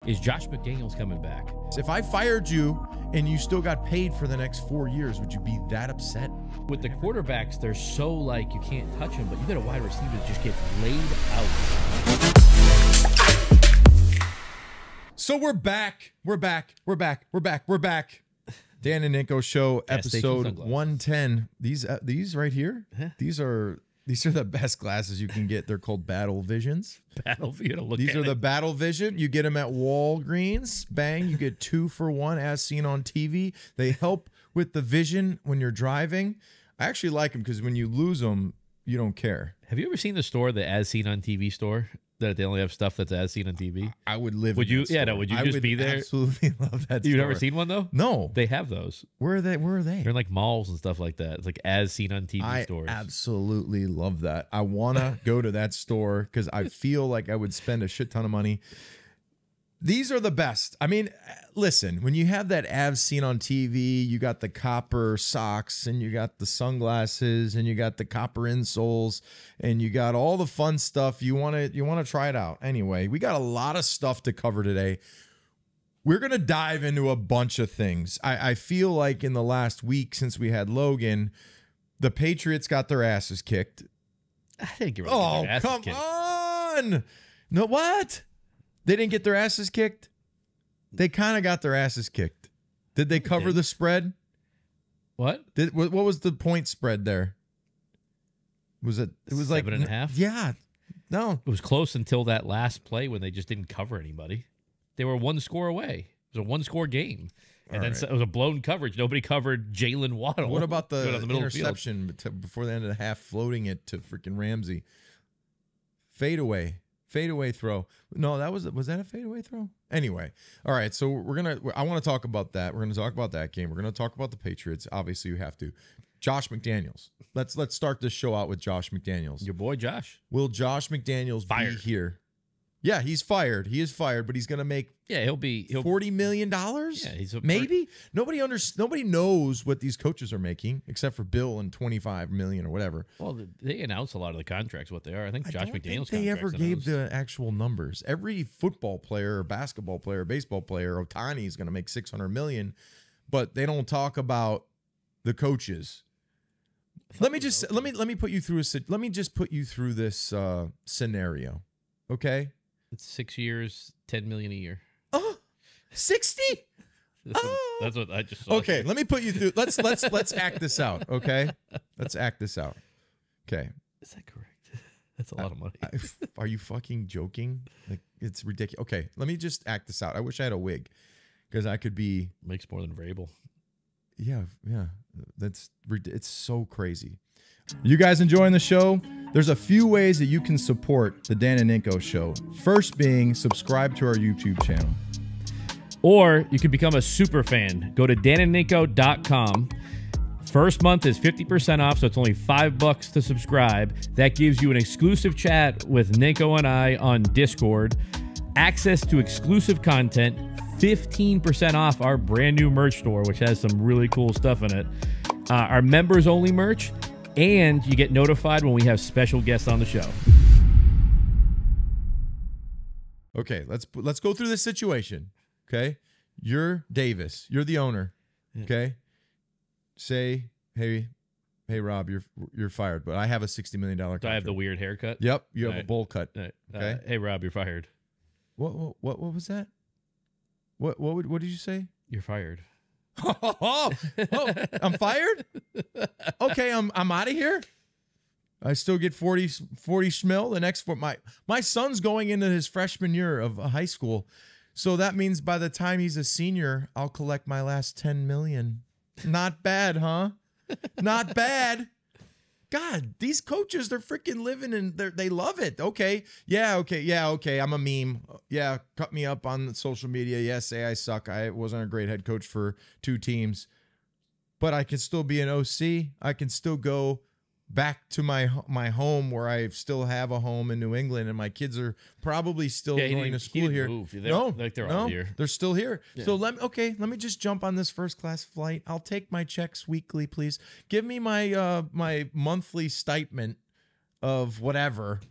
is Josh McDaniels coming back. If I fired you and you still got paid for the next 4 years, would you be that upset? With the quarterbacks, they're so like you can't touch them, but you got a wide receiver that just gets laid out. So we're back. We're back. Dan and Ninko Show, episode 110. These right here, these are the best glasses you can get. They're called Battle Visions. These are the Battle Vision. You get them at Walgreens. Bang, you get 2 for 1 as seen on TV. They help with the vision when you're driving. I actually like them because when you lose them, you don't care. Have you ever seen the store, the As Seen on TV store? That they only have stuff that's as seen on TV. I would live. Would you? In that store. Yeah, no. Would you just be there? Absolutely love that. You've store. never seen one though? No. They have those. Where are they? They're in like malls and stuff like that. It's like as seen on TV stores. I absolutely love that. I want to go to that store because I feel like I would spend a shit ton of money. These are the best. I mean, listen, when you have that as seen on TV, you got the copper socks and you got the sunglasses and you got the copper insoles and you got all the fun stuff. You want to try it out. Anyway, we got a lot of stuff to cover today. We're going to dive into a bunch of things. I feel like in the last week since we had Logan, the Patriots got their asses kicked. I think you're right. Oh, come on. No, what? They didn't get their asses kicked? They kind of got their asses kicked. Did they cover the spread? What? What was the point spread there? Was it? It was 7.5? Yeah. No. It was close until that last play when they just didn't cover anybody. They were 1 score away. It was a 1-score game. And then it was a blown coverage. Nobody covered Jalen Waddle. What about the interception before the end of the half, floating it to freaking Ramsey? Fadeaway throw. No, was that a fadeaway throw? Anyway, all right. So I want to talk about that. We're gonna talk about that game. We're gonna talk about the Patriots. Obviously, you have to. Josh McDaniels. Let's start this show out with Josh McDaniels. Your boy Josh. Will Josh McDaniels be here? Yeah, he's fired. He is fired, but he's gonna make he'll $40 million. Yeah, maybe nobody knows what these coaches are making except for Bill and $25 million or whatever. Well, they announce a lot of the contracts what they are. I think Josh McDaniels. They ever gave the actual numbers. Every football player, or basketball player, or baseball player, Ohtani is gonna make $600 million, but they don't talk about the coaches. Let me put you through this scenario, okay? It's 6 years, $10 million a year. Oh, 60? That's what I just saw. Okay, let me put you through. Let's act this out, okay? Let's act this out. Okay. Is that correct? That's a lot of money. Are you fucking joking? Like, it's ridiculous. Okay, let me just act this out. I wish I had a wig because I could be... Makes more than Vrabel. Yeah. It's so crazy. You guys enjoying the show? There's a few ways that you can support the Dan and Ninko Show. First being subscribe to our YouTube channel. Or you can become a super fan. Go to danandninko.com. First month is 50% off, so it's only $5 to subscribe. That gives you an exclusive chat with Ninko and I on Discord, access to exclusive content, 15% off our brand new merch store, which has some really cool stuff in it, our members only merch, and you get notified when we have special guests on the show. Okay, let's go through this situation. Okay, you're Davis. You're the owner. Okay, say, hey, Rob, you're fired, but I have a $60 million contract. Do I have the weird haircut? Yep, you have a bowl cut. Okay. Hey, Rob, you're fired. What was that? What did you say? You're fired. Oh, I'm fired? Okay, I'm out of here. I still get 40 schmil the next my son's going into his freshman year of high school. So that means by the time he's a senior, I'll collect my last 10 million. Not bad, huh? Not bad. God, these coaches, they're freaking living and they love it. Okay. Yeah, okay. I'm a meme. Yeah, cut me up on social media. Yeah, say I suck. I wasn't a great head coach for 2 teams. But I can still be an OC. I can still go back to my home where I still have a home in New England, and my kids are probably still going to school here. They're all here. They're still here. Yeah. So let me just jump on this first class flight. I'll take my checks weekly, please. Give me my my monthly stipend of whatever.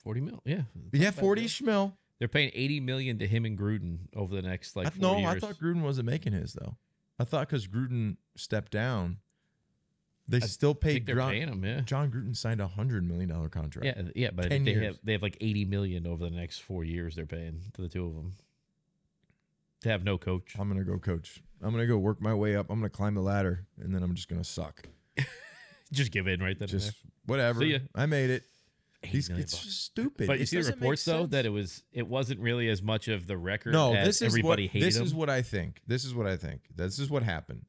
40 mil. Yeah. Yeah, 40 schmil. They're paying $80 million to him and Gruden over the next 4 years. No, I thought Gruden wasn't making his though. I thought because Gruden stepped down, they still paid. They're paying him. Yeah, John Gruden signed $100 million contract. Yeah, but I think they have like $80 million over the next 4 years. They're paying to the two of them to have no coach. I'm gonna go coach. I'm gonna go work my way up. I'm gonna climb the ladder, and then I'm just gonna suck. Just give in right then. Just whatever. See ya. I made it. It's just stupid. But you see the reports though that it wasn't really as much of the record. No, as everybody hated this him. is what I think. This is what happened.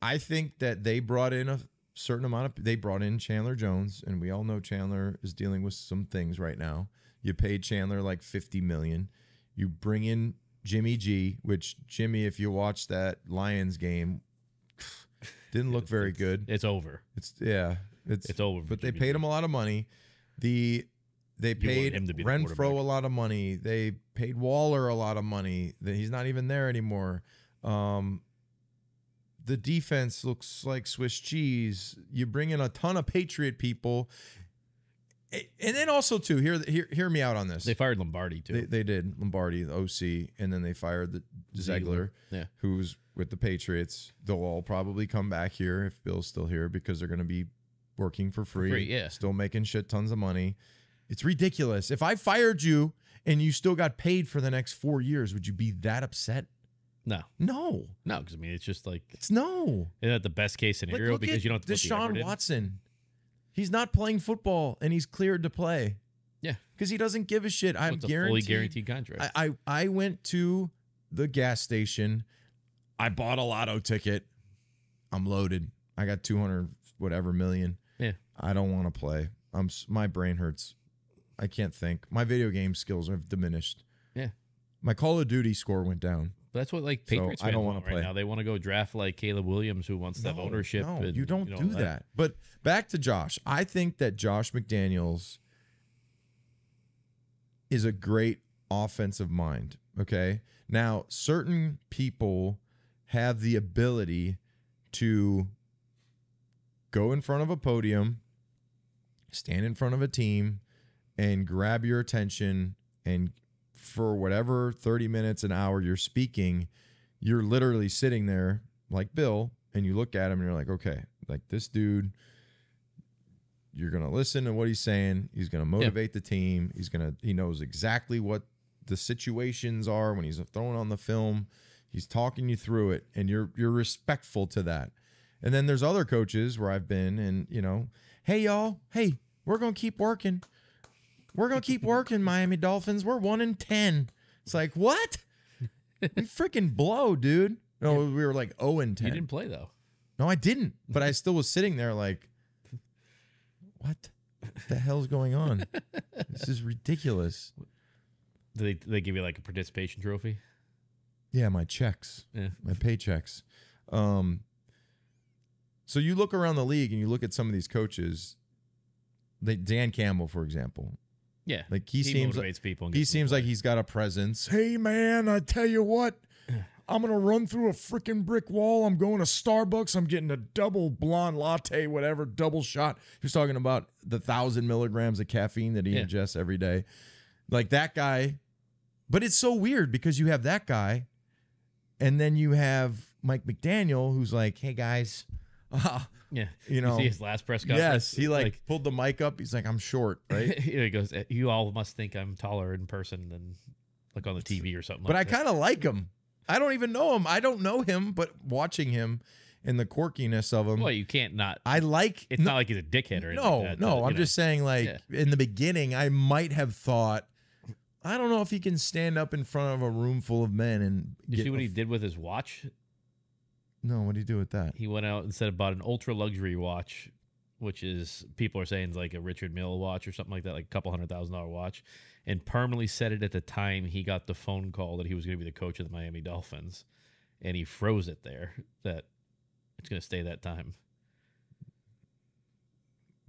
I think that they brought in a certain amount of. They brought in Chandler Jones, and we all know Chandler is dealing with some things right now. You paid Chandler like $50 million. You bring in Jimmy G, which Jimmy, if you watch that Lions game, didn't look very good. It's over. It's over. But they paid him a lot of money. They paid Renfro a lot of money. They paid Waller a lot of money. He's not even there anymore. The defense looks like Swiss cheese. You bring in a ton of Patriot people. And then also, too, hear me out on this. They fired Lombardi, too. They did. Lombardi, the OC, and then they fired the Ziegler, who's with the Patriots. They'll all probably come back here if Bill's still here because they're going to be working for free, still making shit tons of money. It's ridiculous. If I fired you and you still got paid for the next 4 years, would you be that upset? No, because I mean, it's just like isn't that the best case scenario because you don't have to Deshaun Watson. He's not playing football and he's cleared to play. Yeah, because he doesn't give a shit. I'm guaranteed. A fully guaranteed contract. I went to the gas station. I bought a lotto ticket. I'm loaded. I got 200 whatever million. Yeah, I don't want to play. My brain hurts. I can't think. My video game skills have diminished. Yeah, my Call of Duty score went down. But that's what Patriots fans want right now. They want to go draft Caleb Williams, who wants to have ownership. No, you don't do that. But back to Josh. I think that Josh McDaniels is a great offensive mind. Okay. Now, certain people have the ability to go in front of a podium, stand in front of a team, and grab your attention and for whatever 30 minutes, an hour you're speaking, you're literally sitting there like Bill, and you look at him and you're like, okay, like this dude, you're going to listen to what he's saying. He's going to motivate the team. He knows exactly what the situations are when he's throwing on the film. He's talking you through it, and you're respectful to that. And then there's other coaches where I've been and, hey, y'all, hey, we're going to keep working. We're going to keep working, Miami Dolphins. We're 1-10. It's like, what? We freaking blow, dude. No, we were like 0-10. You didn't play, though. No, I didn't. But I still was sitting there like, what the hell's going on? This is ridiculous. Do they give you like a participation trophy? Yeah, my checks. Yeah. My paychecks. So you look around the league and you look at some of these coaches, Dan Campbell, for example. Yeah, like he seems motivates people. He seems like he's got a presence. Hey man, I tell you what, I'm gonna run through a freaking brick wall. I'm going to Starbucks. I'm getting a double blonde latte, whatever, double shot. He's talking about the 1,000 milligrams of caffeine that he ingests every day, like that guy. But it's so weird because you have that guy, and then you have Mike McDaniel, who's like, "Hey guys." Yeah, you see his last press conference. Yes, he like pulled the mic up. He's like, "I'm short," right? He goes, "You all must think I'm taller in person than like on the TV or something." But like I kind of like him. I don't even know him. I don't know him, but watching him and the quirkiness of him. Well, you can't not. I like. It's not like he's a dickhead or anything. Like that, no. I'm just saying, like in the beginning, I might have thought, I don't know if he can stand up in front of a room full of men and. You see what he did with his watch? No, what did he do with that? He went out and said bought an ultra luxury watch, which is people are saying is like a Richard Mille watch or something like that, like a couple $100,000 watch, and permanently set it at the time he got the phone call that he was going to be the coach of the Miami Dolphins, and he froze it there that it's going to stay that time.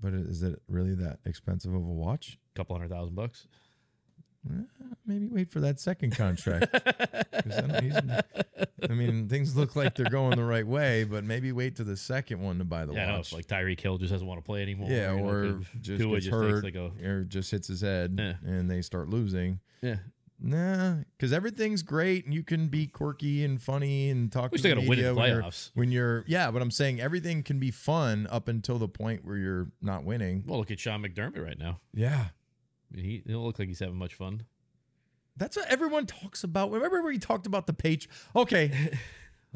But is it really that expensive of a watch? A couple $100,000. Maybe wait for that second contract. 'Cause I mean, things look like they're going the right way, but maybe wait to the second one to buy the Yeah, watch. no, like Tyreek Hill just doesn't want to play anymore. Yeah, or just gets hurt, or just hits his head, and they start losing. Yeah. Nah, because everything's great, and you can be quirky and funny and talk to the still got to win in the playoffs. playoffs. Yeah, but I'm saying everything can be fun up until the point where you're not winning. Well, look at Sean McDermott right now. Yeah. I mean, he don't look like he's having much fun. That's what everyone talks about. Remember where he talked about the Patriots? Okay.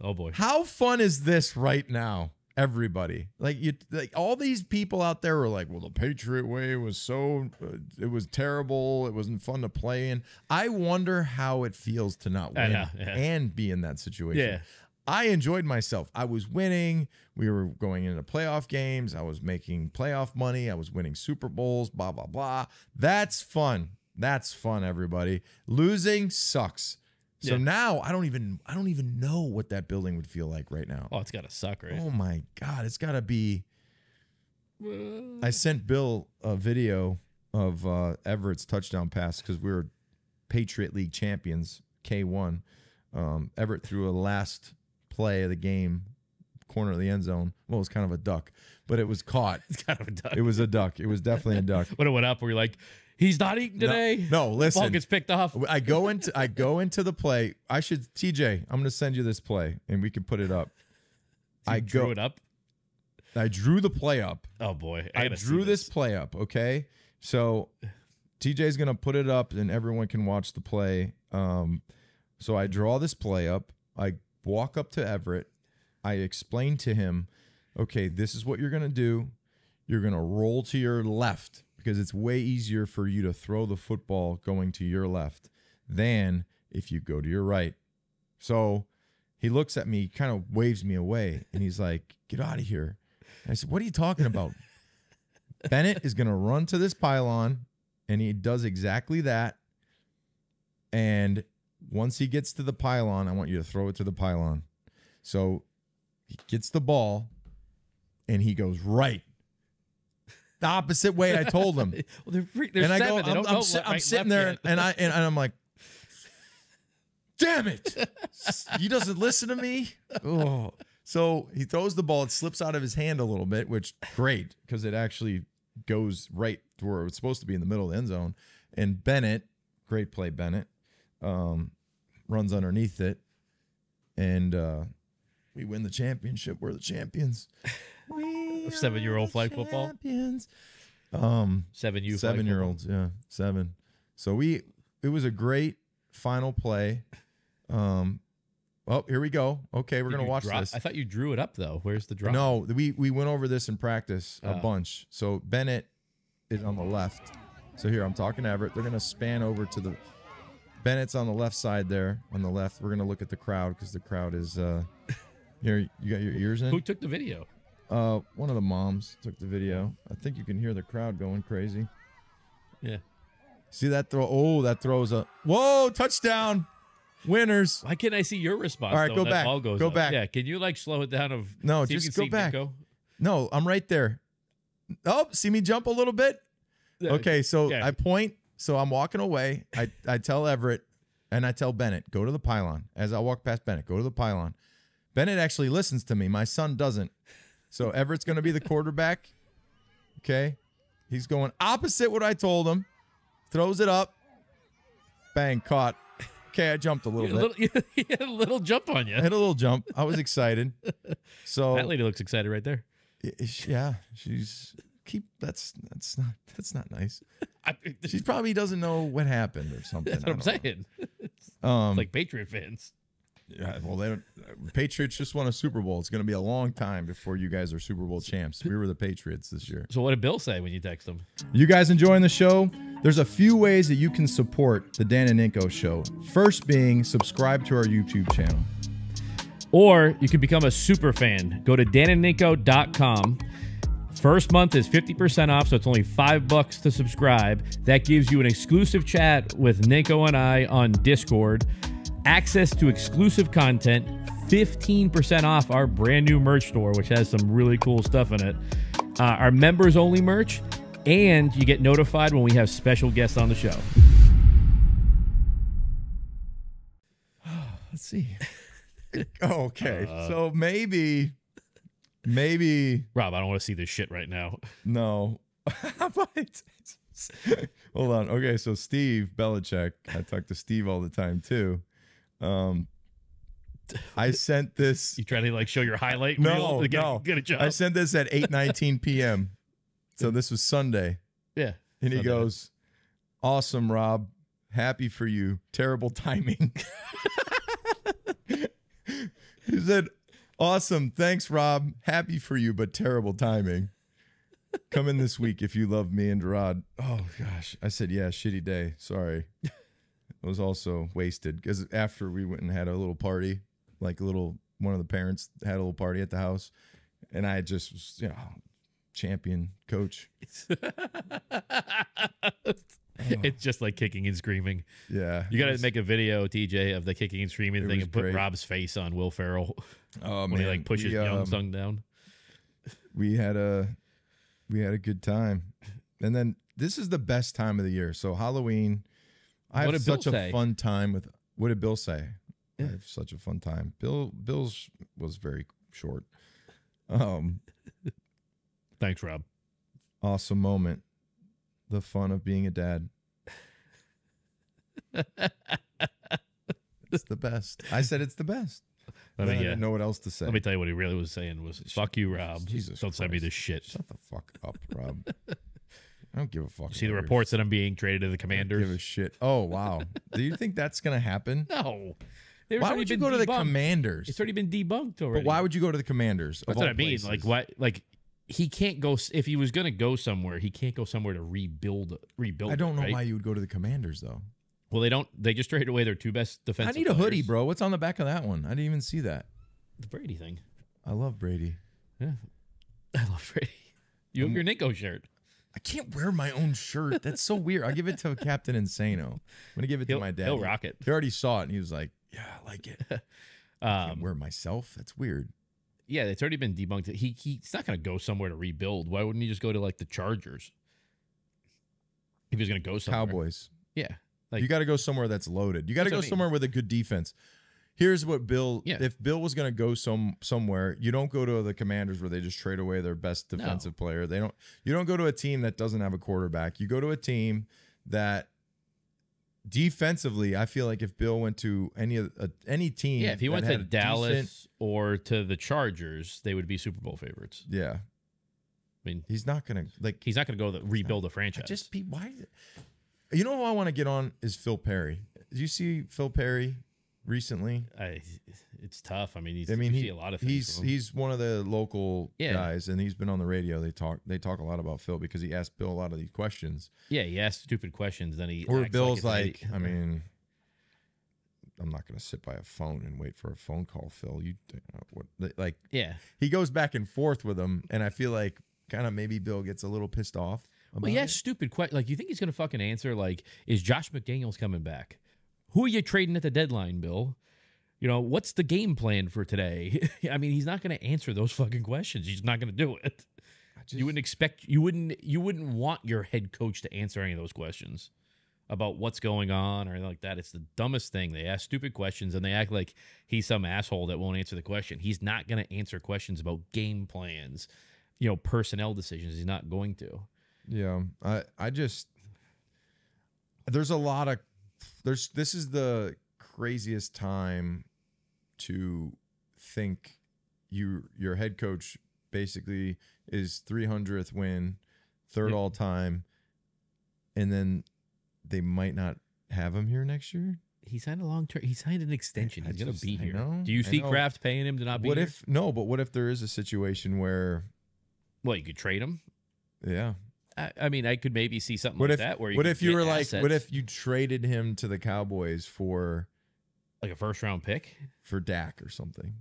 Oh, boy. How fun is this right now? Everybody. Like all these people out there were like, well, the Patriot way was so, it was terrible. It wasn't fun to play in. I wonder how it feels to not win and be in that situation. Yeah. I enjoyed myself. I was winning. We were going into playoff games. I was making playoff money. I was winning Super Bowls, blah, blah, blah. That's fun. That's fun, everybody. Losing sucks. So now I don't even know what that building would feel like right now. Oh, it's got to suck, right? Oh my God, it's got to be. I sent Bill a video of Everett's touchdown pass because we were Patriot League champions, K1. Everett threw a last play of the game, corner of the end zone. Well, it was kind of a duck, but it was caught. It's kind of a duck. It was a duck. It was definitely a duck. When it went up, were you like, he's not eating today? No, listen. Ball gets picked off. I go into the play. TJ, I'm going to send you this play, and we can put it up. Drew it up? I drew the play up. Oh, boy. I drew this play up, okay? So TJ's going to put it up, and everyone can watch the play. So I draw this play up. I walk up to Everett. I explain to him, okay, this is what you're going to do. You're going to roll to your left because it's way easier for you to throw the football going to your left than if you go to your right. So he looks at me, kind of waves me away, and he's like, get out of here. And I said, what are you talking about? Bennett is going to run to this pylon, and he does exactly that. And once he gets to the pylon, I want you to throw it to the pylon. So he gets the ball, and he goes right. The opposite way I told him. Well, they're and I seven. go, I'm sitting there, and I'm like, damn it. He doesn't listen to me. Oh. So he throws the ball. It slips out of his hand a little bit, which great because it actually goes right to where it's supposed to be in the middle of the end zone. And Bennett, great play, Bennett, runs underneath it. And we win the championship. We're the champions. We 7-year-old flag football. Champions. 7-year-olds, yeah, 7. So it was a great final play. Oh, here we go. Okay, we're gonna watch this. I thought you drew it up though. Where's the drop? No, we went over this in practice a bunch. So Bennett is on the left. So here I'm talking to Everett. They're gonna span over to the. Bennett's on the left side there. On the left, we're gonna look at the crowd because the crowd is. Here, you got your ears in. Who took the video? One of the moms took the video. I think you can hear the crowd going crazy. Yeah. See that throw? Oh, that throws a. Whoa! Touchdown! Winners. Why can't I see your response? All right, go back. Go back. Yeah, can you like slow it down? No, just go back. No, I'm right there. Oh, see me jump a little bit? Okay, so I point. So I'm walking away. I tell Everett and I tell Bennett, go to the pylon. As I walk past Bennett, go to the pylon. Bennett actually listens to me. My son doesn't. So Everett's going to be the quarterback. Okay. He's going opposite what I told him. Throws it up. Bang, caught. Okay, I jumped a little bit. He had a little jump on you. I had a little jump. I was excited. So that lady looks excited right there. Yeah, that's not nice. She probably doesn't know what happened or something. That's what I'm saying. It's like Patriot fans. Yeah, well, Patriots just won a Super Bowl. It's going to be a long time before you guys are Super Bowl champs. We were the Patriots this year. So what did Bill say when you text him? You guys enjoying the show? There's a few ways that you can support the Dan and Ninko Show. First being subscribe to our YouTube channel. Or you can become a super fan. Go to danandninko.com. First month is 50% off, so it's only $5 to subscribe. That gives you an exclusive chat with Ninko and I on Discord, access to exclusive content, 15% off our brand new merch store, which has some really cool stuff in it, our members only merch, and you get notified when we have special guests on the show. Let's see. Oh, okay. So maybe. Rob, I don't want to see this shit right now. No. Hold on. Okay, so Steve Belichick. I talk to Steve all the time too. I sent this. You trying to like show your highlight No, reel to no. get a job? I sent this at 8:19 p.m. So this was Sunday. Yeah. And he Sunday. goes, "Awesome, Rob. Happy for you. Terrible timing." He said, "Awesome. Thanks, Rob. Happy for you, but terrible timing. Come in this week if you love me and Rod." Oh, gosh. I said, "Yeah, shitty day. Sorry." It was also wasted because after we went and had a little party, like one of the parents had a little party at the house, and I just was, champion coach. It's just like kicking and screaming. Yeah. You got to make a video, TJ, of the kicking and screaming thing and put great. Rob's face on Will Ferrell Oh, when man. he like pushes Young Sung down. We had a good time. And then this is the best time of the year. So Halloween, I What have did Bill such a say? fun time with. What did Bill say? Yeah. I have such a fun time. Bill's was very short. Thanks, Rob. Awesome moment. The fun of being a dad. It's the best. I said it's the best. I Then I mean, didn't know what else to say. Let me tell you what he really was saying was, "Fuck you, Rob. Jesus Don't send me Christ. this shit." Shut the fuck up, Rob. I don't give a fuck. See the about your- reports that I'm being traded to the I don't Commanders? give a shit. Oh, wow. Do you think that's going to happen? No. Why would you go to the Commanders? It's already been debunked already. But why would you go to the Commanders? That's of what all I mean. places? Like what? Like he can't go. If he was going to go somewhere, he can't go somewhere to rebuild. I don't know right? why you would go to the Commanders, though. Well, they don't. They just traded away their two best I defensive. need a hoodie, players. bro. What's on the back of that one? I didn't even see that. The Brady thing. I love Brady. Yeah, I love Brady. You have your Ninko shirt. I can't wear my own shirt. That's so weird. I'll give it to Captain Insano. I'm going to give it to my dad. He'll rock it. He already saw it, and he was like, yeah, I like it. I can't wear it myself. That's weird. Yeah, it's already been debunked. He's not going to go somewhere to rebuild. Why wouldn't he just go to like the Chargers? If he was going to go somewhere. Cowboys. Yeah. Like, You got to go somewhere that's loaded. You got to That's go what I mean. somewhere with a good defense. Here's what Bill, Yeah. if Bill was going to go somewhere, you don't go to the Commanders where they just trade away their best defensive player. You don't go to a team that doesn't have a quarterback. You go to a team that defensively, I feel like if Bill went to any team, yeah, if he went that to had a Dallas decent- or to the Chargers, they would be Super Bowl favorites. yeah, I mean, he's not going to like. he's not going to go rebuild a franchise. Why? You know who I want to get on is Phil Perry. Did you see Phil Perry recently? It's tough. I mean, you he, see a lot of things. from him. he's one of the local Yeah. guys, and he's been on the radio. They talk a lot about Phil because he asked Bill a lot of these questions. Yeah, he asks stupid questions. Then he Or acts Bill's like, like, I mean, I'm not going to sit by a phone and wait for a phone call, Phil. Like, yeah. he goes back and forth with him, and I feel like kind of maybe Bill gets a little pissed off. Well, he asks stupid questions. Like, you think he's going to fucking answer? Like, is Josh McDaniels coming back? Who are you trading at the deadline, Bill? You know, what's the game plan for today? I mean, he's not going to answer those fucking questions. He's not going to do it. You wouldn't want your head coach to answer any of those questions about what's going on or anything like that. It's the dumbest thing. They ask stupid questions and they act like he's some asshole that won't answer the question. He's not going to answer questions about game plans, personnel decisions. He's not going to. Yeah, I just this is the craziest time to think your head coach basically is 300th win, third all time, and then they might not have him here next year. He signed a long term. He signed an extension. He's going to be here. know, Do you see I know. Kraft paying him to not be here? What if there is a situation where, Well, you could trade him. yeah. I mean, I could maybe see something What like if that. Where what could if you get were like, assets, what if you traded him to the Cowboys for like a first round pick? Dak or something?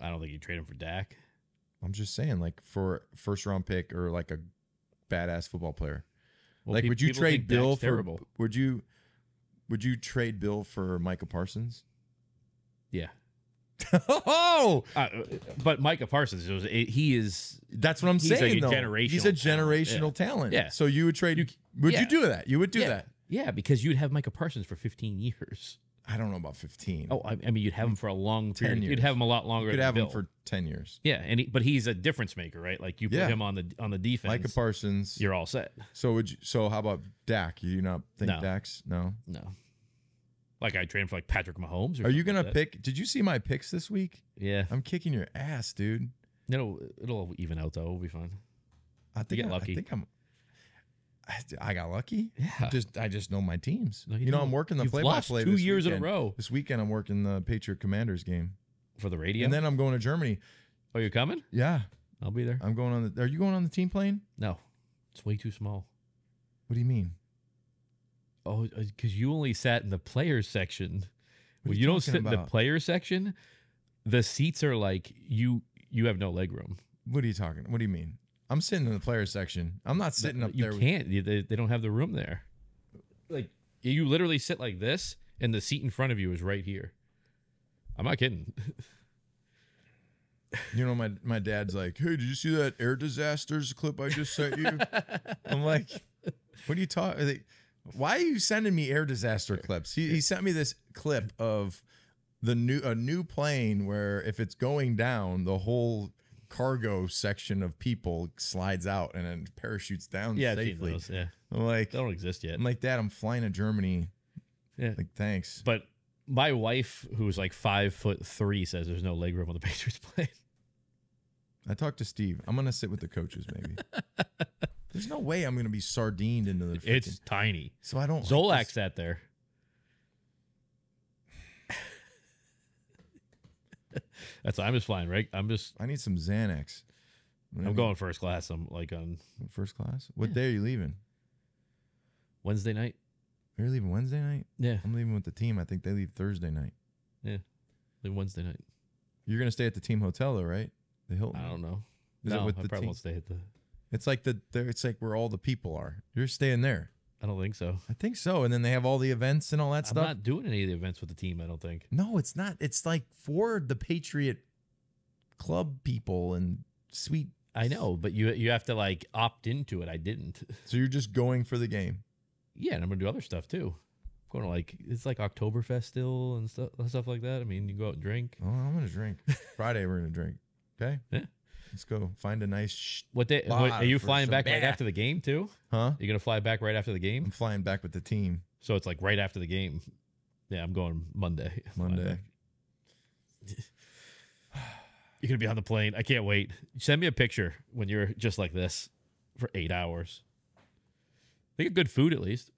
I don't think you'd trade him for Dak. I'm just saying, like for first round pick or like a badass football player. Well, Like, would you people trade think Bill Dak's for? terrible. Would you trade Bill for Micah Parsons? Yeah. Oh, But Micah Parsons, he is. that's what I'm He's saying. a though. generational He's a talent. generational talent. Yeah. So you would trade? Would yeah. you do that? You would do Yeah. that. Yeah, because you'd have Micah Parsons for 15 years. I don't know about 15. Oh, I mean, you'd have him for a long 10 period. years. You'd have him a lot longer. You could than have Bill. him for 10 years. Yeah, but he's a difference maker, right? Like you put him on the defense. Micah Parsons. You're all set. So how about Dak? You do not think No. Dak's? No. Like I trained for like Patrick Mahomes. Are you gonna pick? Did you see my picks this week? Yeah. I'm kicking your ass, dude. It'll even out though. We'll be fine. I think get lucky. I got lucky. Yeah. I just know my teams. No, you know, I'm working the play-by-play 2 years weekend. in a row This weekend, I'm working the Patriot Commanders game for the radio. and then I'm going to Germany. Oh, you're coming? Yeah, I'll be there. I'm going on the. Are you going on the team plane? No, it's way too small. What do you mean? Oh, because you only sat in the players section. What are When you you don't talking sit in the about? players section, the seats are like you have no leg room. What are you talking? What do you mean? I'm sitting in the player section. I'm not sitting up You there. can't. They don't have the room there. Like you literally sit like this, and the seat in front of you is right here. I'm not kidding. You know, my dad's like, "Hey, did you see that air disasters clip I just sent you?" I'm like, "What are you talking? Why are you sending me air disaster clips?" He sent me this clip of a new plane where if it's going down, the whole cargo section of people slides out and then parachutes down Yeah, I've seen safely. those, yeah. I'm like, They don't exist yet. I'm like, Dad, I'm flying to Germany. Yeah. Like, thanks. But my wife, who's like 5'3", says there's no leg room on the Patriots plane. I talked to Steve. I'm gonna sit with the coaches, maybe. There's no way I'm gonna be sardined into the. It's tiny. So I don't. Zolak like sat there. That's why I'm just flying, right? I need some Xanax. I'm going first class. I'm like on first class. What day are you leaving? Wednesday night. You're leaving Wednesday night? Yeah. I'm leaving with the team. I think they leave Thursday night. Yeah. Leave Wednesday night. You're gonna stay at the team hotel though, right? The Hilton. I don't know. Is it No, with I the probably team? won't stay at the. It's like it's like where all the people are. You're staying there. I don't think so. I think so. And then they have all the events and all that I'm stuff. not doing any of the events with the team. I don't think. No, it's not. It's like for the Patriot club people and sweet. I know, but you have to like opt into it. I didn't. So you're just going for the game. Yeah, and I'm gonna do other stuff too. I'm going to like it's like Oktoberfest still and stuff like that. I mean, you can go out and drink. Oh, I'm gonna drink. Friday we're gonna drink. Okay. Yeah. Let's go find a nice. What day? Are you flying back right after the game too? Huh? You're gonna fly back right after the I'm game, flying back with the team so it's like right after the game. Yeah, I'm going Monday. Monday. You're gonna be on the plane. I can't wait. Send me a picture when you're just like this for 8 hours. They get good food at least.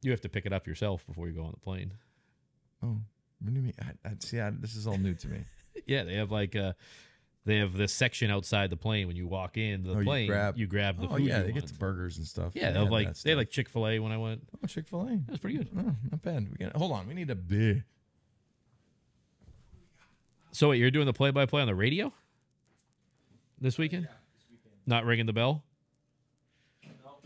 You have to pick it up yourself before you go on the plane. Oh, what do you mean? See, this is all new to me. Yeah, they have like they have this section outside the plane when you walk into the plane. You grab the oh, food. yeah, you they want. get the burgers and stuff. Yeah, they have like Chick-fil-A when I went. Oh, Chick-fil-A. That was pretty good. Oh, not bad. Hold on. We need a beer. So wait, you're doing the play-by-play on the radio this weekend? Yeah, this weekend. Not ringing the bell? No, I don't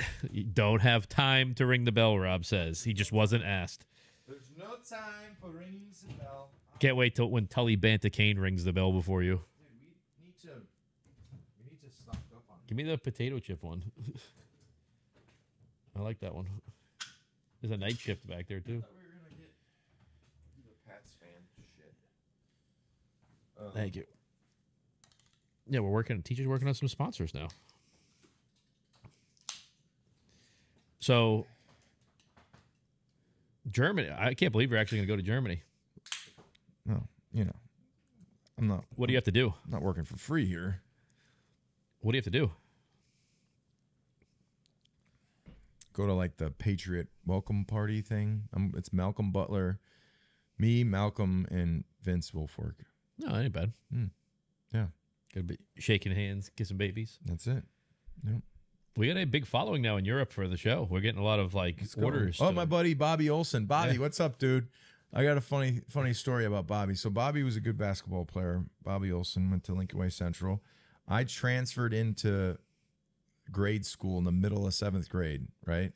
have time. You don't have time to ring the bell, Rob says. He just wasn't asked. There's no time for ringing the bell. Can't wait till when Tully Banta-Kane rings the bell before you. Dude, we need to stock up on. Give me the potato chip one. I like that one. There's a night shift back there, too. I thought we were gonna get the Pats fan shit. Thank you. Yeah, teachers working on some sponsors now. So, Germany, I can't believe you're actually going to go to Germany. No, I'm not. What do you have to do? I'm not working for free here. What do you have to do? Go to like the Patriot welcome party thing. It's Malcolm Butler, me, Malcolm, and Vince Wilfork. No, that ain't bad. Yeah, Gonna be shaking hands, kissing babies. that's it. Yep. We got a big following now in Europe for the show. We're getting a lot of like orders. Oh, my buddy Bobby Olson. Bobby, what's up, dude? I got a funny story about Bobby. So Bobby was a good basketball player. Bobby Olson went to Lincoln Way Central. I transferred into grade school in the middle of 7th grade, right?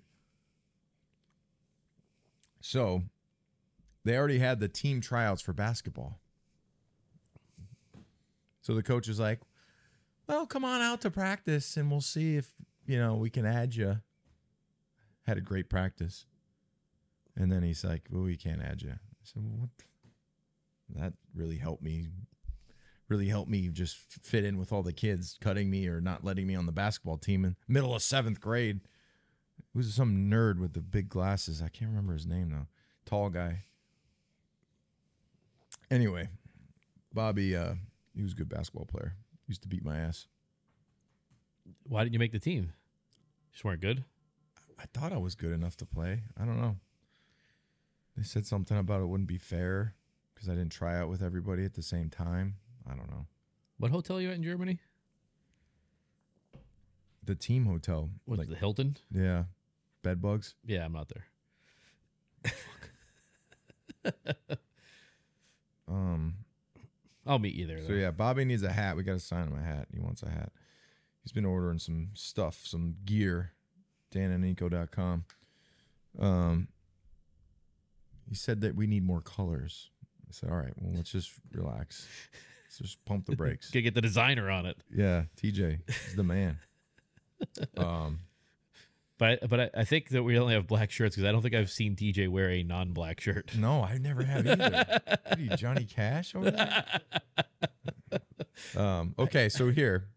So they already had the team tryouts for basketball. So the coach was like, well, come on out to practice and we'll see if, we can add you. Had a great practice. And then he's like, well, we can't add you. I said, well, what? That really helped me. Really helped me just fit in with all the kids, cutting me or not letting me on the basketball team in middle of 7th grade. It was some nerd with the big glasses. I can't remember his name, though. Tall guy. Anyway, Bobby, he was a good basketball player. Used to beat my ass. Why didn't you make the team? Just weren't good? I thought I was good enough to play. I don't know. They said something about it wouldn't be fair because I didn't try out with everybody at the same time. I don't know. What hotel are you at in Germany? The team hotel. What's like, the Hilton? Yeah. Bed bugs. Yeah, I'm not there. I'll meet you there. So though. yeah, Bobby needs a hat. We got to sign him a hat. He wants a hat. He's been ordering some stuff, some gear. danandninko.com. He said that we need more colors. I said, all right, well, let's just relax. Let's just pump the brakes. Gotta get the designer on it. Yeah, TJ is the man. But I think that we only have black shirts because I don't think I've seen TJ wear a non-black shirt. No, I never have either. What are you, Johnny Cash over there? Okay, so here,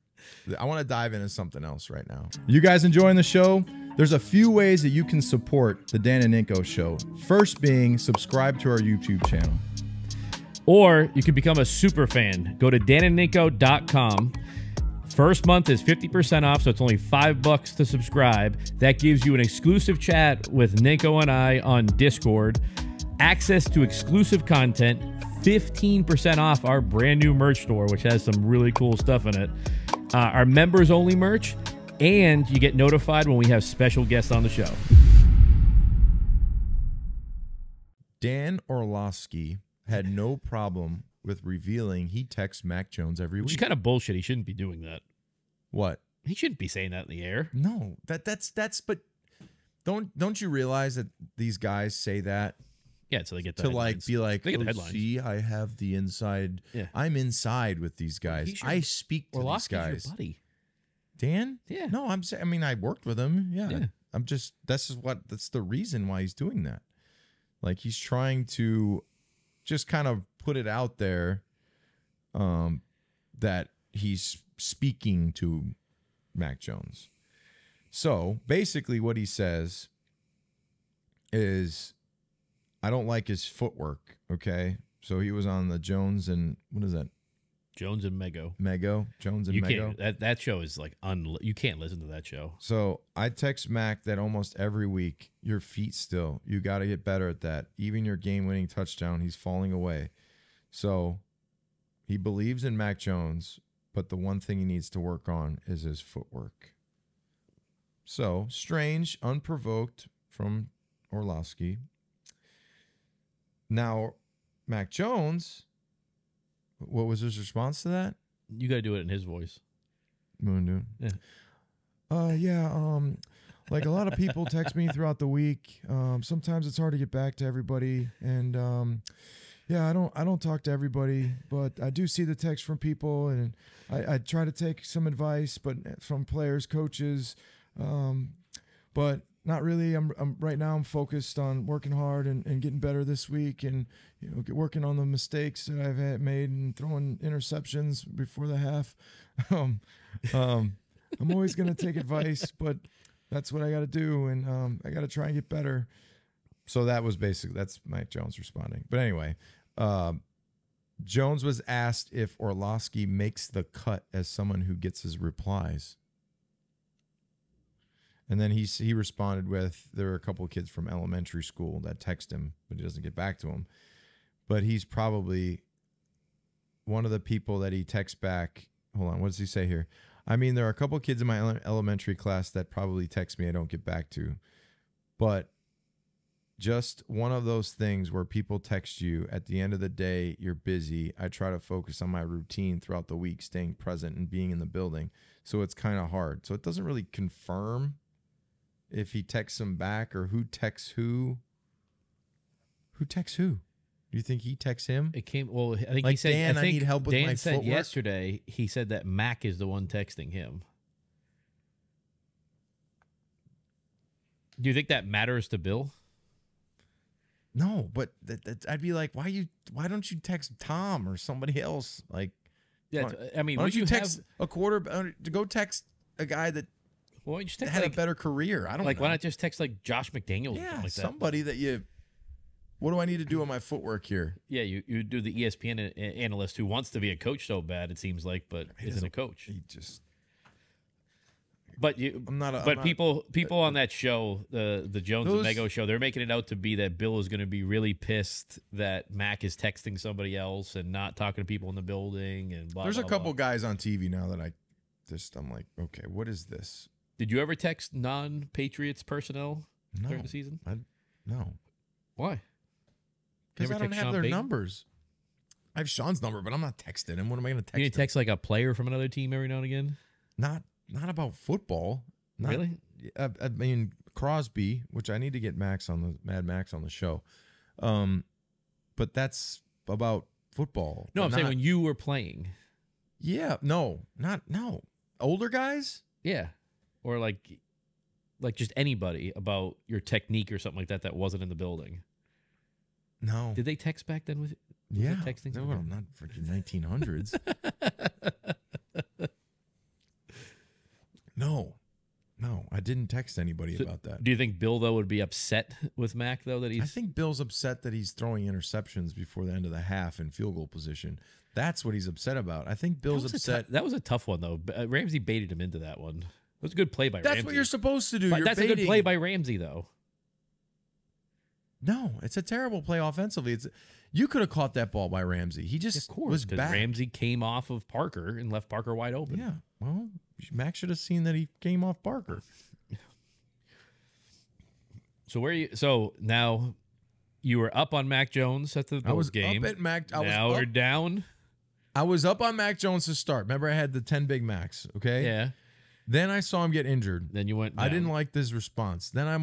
I want to dive into something else right now. You guys enjoying the show? There's a few ways that you can support the Dan and Ninko Show. First being subscribe to our YouTube channel. Or you can become a super fan. Go to danandninko.com. First month is 50% off, so it's only $5 to subscribe. That gives you an exclusive chat with Ninko and I on Discord, access to exclusive content, 15% off our brand new merch store, which has some really cool stuff in it, our members-only merch, and you get notified when we have special guests on the show. Dan Orlovsky had no problem with revealing he texts Mac Jones every Which is week. kind of bullshit. He shouldn't be doing that. What? He shouldn't be saying that in the air. No, that's but don't you realize that these guys say that Yeah, so they get the to headlines. like be like, They get the oh, headlines. see, I have the inside. Yeah. I'm inside with these guys. He's your- I speak to these Orlovsky's guys. your buddy. Dan? Yeah. No, I'm saying. I mean, I worked with him. Yeah. Yeah. I'm just. That's the reason why he's doing that. Like he's trying to just kind of put it out there, that he's speaking to Mac Jones. So basically, what he says is, I don't like his footwork. Okay, so he was on the Jones and what is that? Jones and Mego. Jones and You Mego. can't. That show is like you can't listen to that show. So I text Mac that almost every week. Your feet still. You got to get better at that. Even your game-winning touchdown, he's falling away. So he believes in Mac Jones, but the one thing he needs to work on is his footwork. So strange, unprovoked from Orlovsky. Now, Mac Jones, what was his response to that? You got to do it in his voice. You want to do it? Yeah. Like a lot of people text me throughout the week. Sometimes it's hard to get back to everybody, and I don't talk to everybody, but I do see the text from people, and I try to take some advice, but from players, coaches, but not really. I'm right now. I'm focused on working hard and getting better this week, and working on the mistakes that I've made and throwing interceptions before the half. I'm always gonna take advice, but that's what I got to do, and I got to try and get better. So that's Mike Jones responding. But anyway, Jones was asked if Orlovsky makes the cut as someone who gets his replies. And then he responded with, there are a couple of kids from elementary school that text him, but he doesn't get back to him. But he's probably one of the people that he texts back. Hold on, what does he say here? I mean, there are a couple of kids in my elementary class that probably text me I don't get back to. But just one of those things where people text you. At the end of the day, you're busy. I try to focus on my routine throughout the week, staying present and being in the building. So it's kind of hard. So it doesn't really confirm if he texts him back or who texts who. Who texts who? Do you think he texts him? It came. Well, I think Like, he said. Dan, I I need help with Dan my said footwork? yesterday. He said that Mac is the one texting him. Do you think that matters to Bill? No, but I'd be like, why don't you text Tom or somebody else? Like, Yeah, I mean, why would don't you text have, a quarter to go text a guy that well, you just text had like, a better career? I don't like know. why not just text like Josh McDaniels or Yeah, something like that? somebody that you. What do I need to do on my footwork here? Yeah, you do the ESPN analyst who wants to be a coach so bad it seems like, but isn't a coach. He just. But you, I'm not. but people on that show, the Jones and Mego show, they're making it out to be that Bill is going to be really pissed that Mac is texting somebody else and not talking to people in the building and blah. There's blah, a couple blah. guys on TV now that I'm like, okay, what is this? Did you ever text non-Patriots personnel during the season? No. Why? Because I don't have their Payton? numbers. I have Sean's number, but I'm not texting him. What am I going to text? You didn't text like a player from another team every now and again? Not about football. Really? I mean, Crosby, which I need to get Max on the Mad Max on the show. But that's about football. No, I'm saying when you were playing. Yeah, no. Older guys? Yeah. Or like just anybody about your technique or something like that wasn't in the building. No. Did they text back then? Was it texting? No, not freaking 1900s. No, I didn't text anybody about that. Do you think Bill, though, would be upset with Mac, though, that he's... I think Bill's upset that he's throwing interceptions before the end of the half in field goal position. That's what he's upset about. I think Bill's upset. That was a tough one, though. Ramsey baited him into that one. It was a good play by Ramsey. That's what you're supposed to do. But that's a good play by Ramsey, though. No, it's a terrible play offensively. You could have caught that ball by Ramsey. He just was back. Ramsey came off of Parker and left Parker wide open. Yeah, well, Max should have seen that he came off Parker. So now you were up on Mac Jones at the Bills game. Up at Mac. Now we're down. I was up on Mac Jones to start. Remember, I had the 10 Big Macs. Okay. Yeah. Then I saw him get injured. Then you went down. I didn't like this response. Then I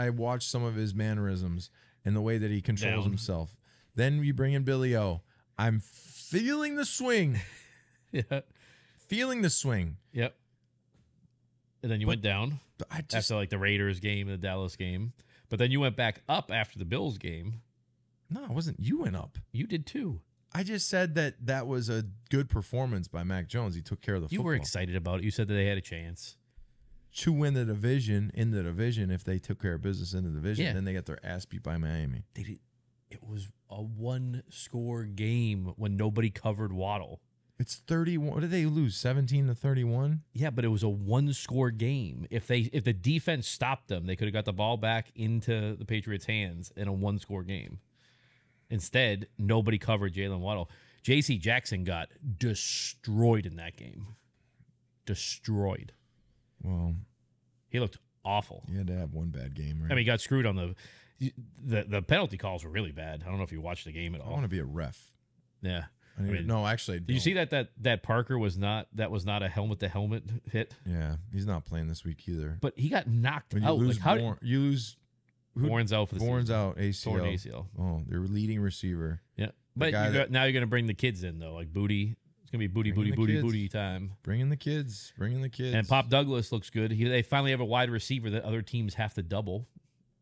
watched some of his mannerisms and the way that he controls himself. Then you bring in Billy O. I'm feeling the swing. Yeah. Feeling the swing. Yep. And then you went down after like the Raiders game and the Dallas game. But then you went back up after the Bills game. No, it wasn't. You went up. You did too. I just said that was a good performance by Mac Jones. He took care of the football. You were excited about it. You said that they had a chance to win the division if they took care of business in the division. Yeah. Then they got their ass beat by Miami. It was a one-score game when nobody covered Waddle. It's 31. What did they lose? 17-31? Yeah, but it was a one-score game. If the defense stopped them, they could have got the ball back into the Patriots' hands in a one-score game. Instead, nobody covered Jalen Waddle. J.C. Jackson got destroyed in that game. Destroyed. Well, he looked awful. He had to have one bad game, right? I mean, he got screwed on the penalty calls were really bad. I don't know if you watched the game at all. I want to be a ref. Yeah. No, actually, did you see that Parker was not a helmet to helmet hit? Yeah, he's not playing this week either. But he got knocked out. You lose. Warren's out for the season. Warren's out. ACL. Torn ACL. Oh, their leading receiver. Yeah, but now you're going to bring the kids in though, like Booty. It's going to be booty time. Bring in the kids. And Pop Douglas looks good. They finally have a wide receiver that other teams have to double.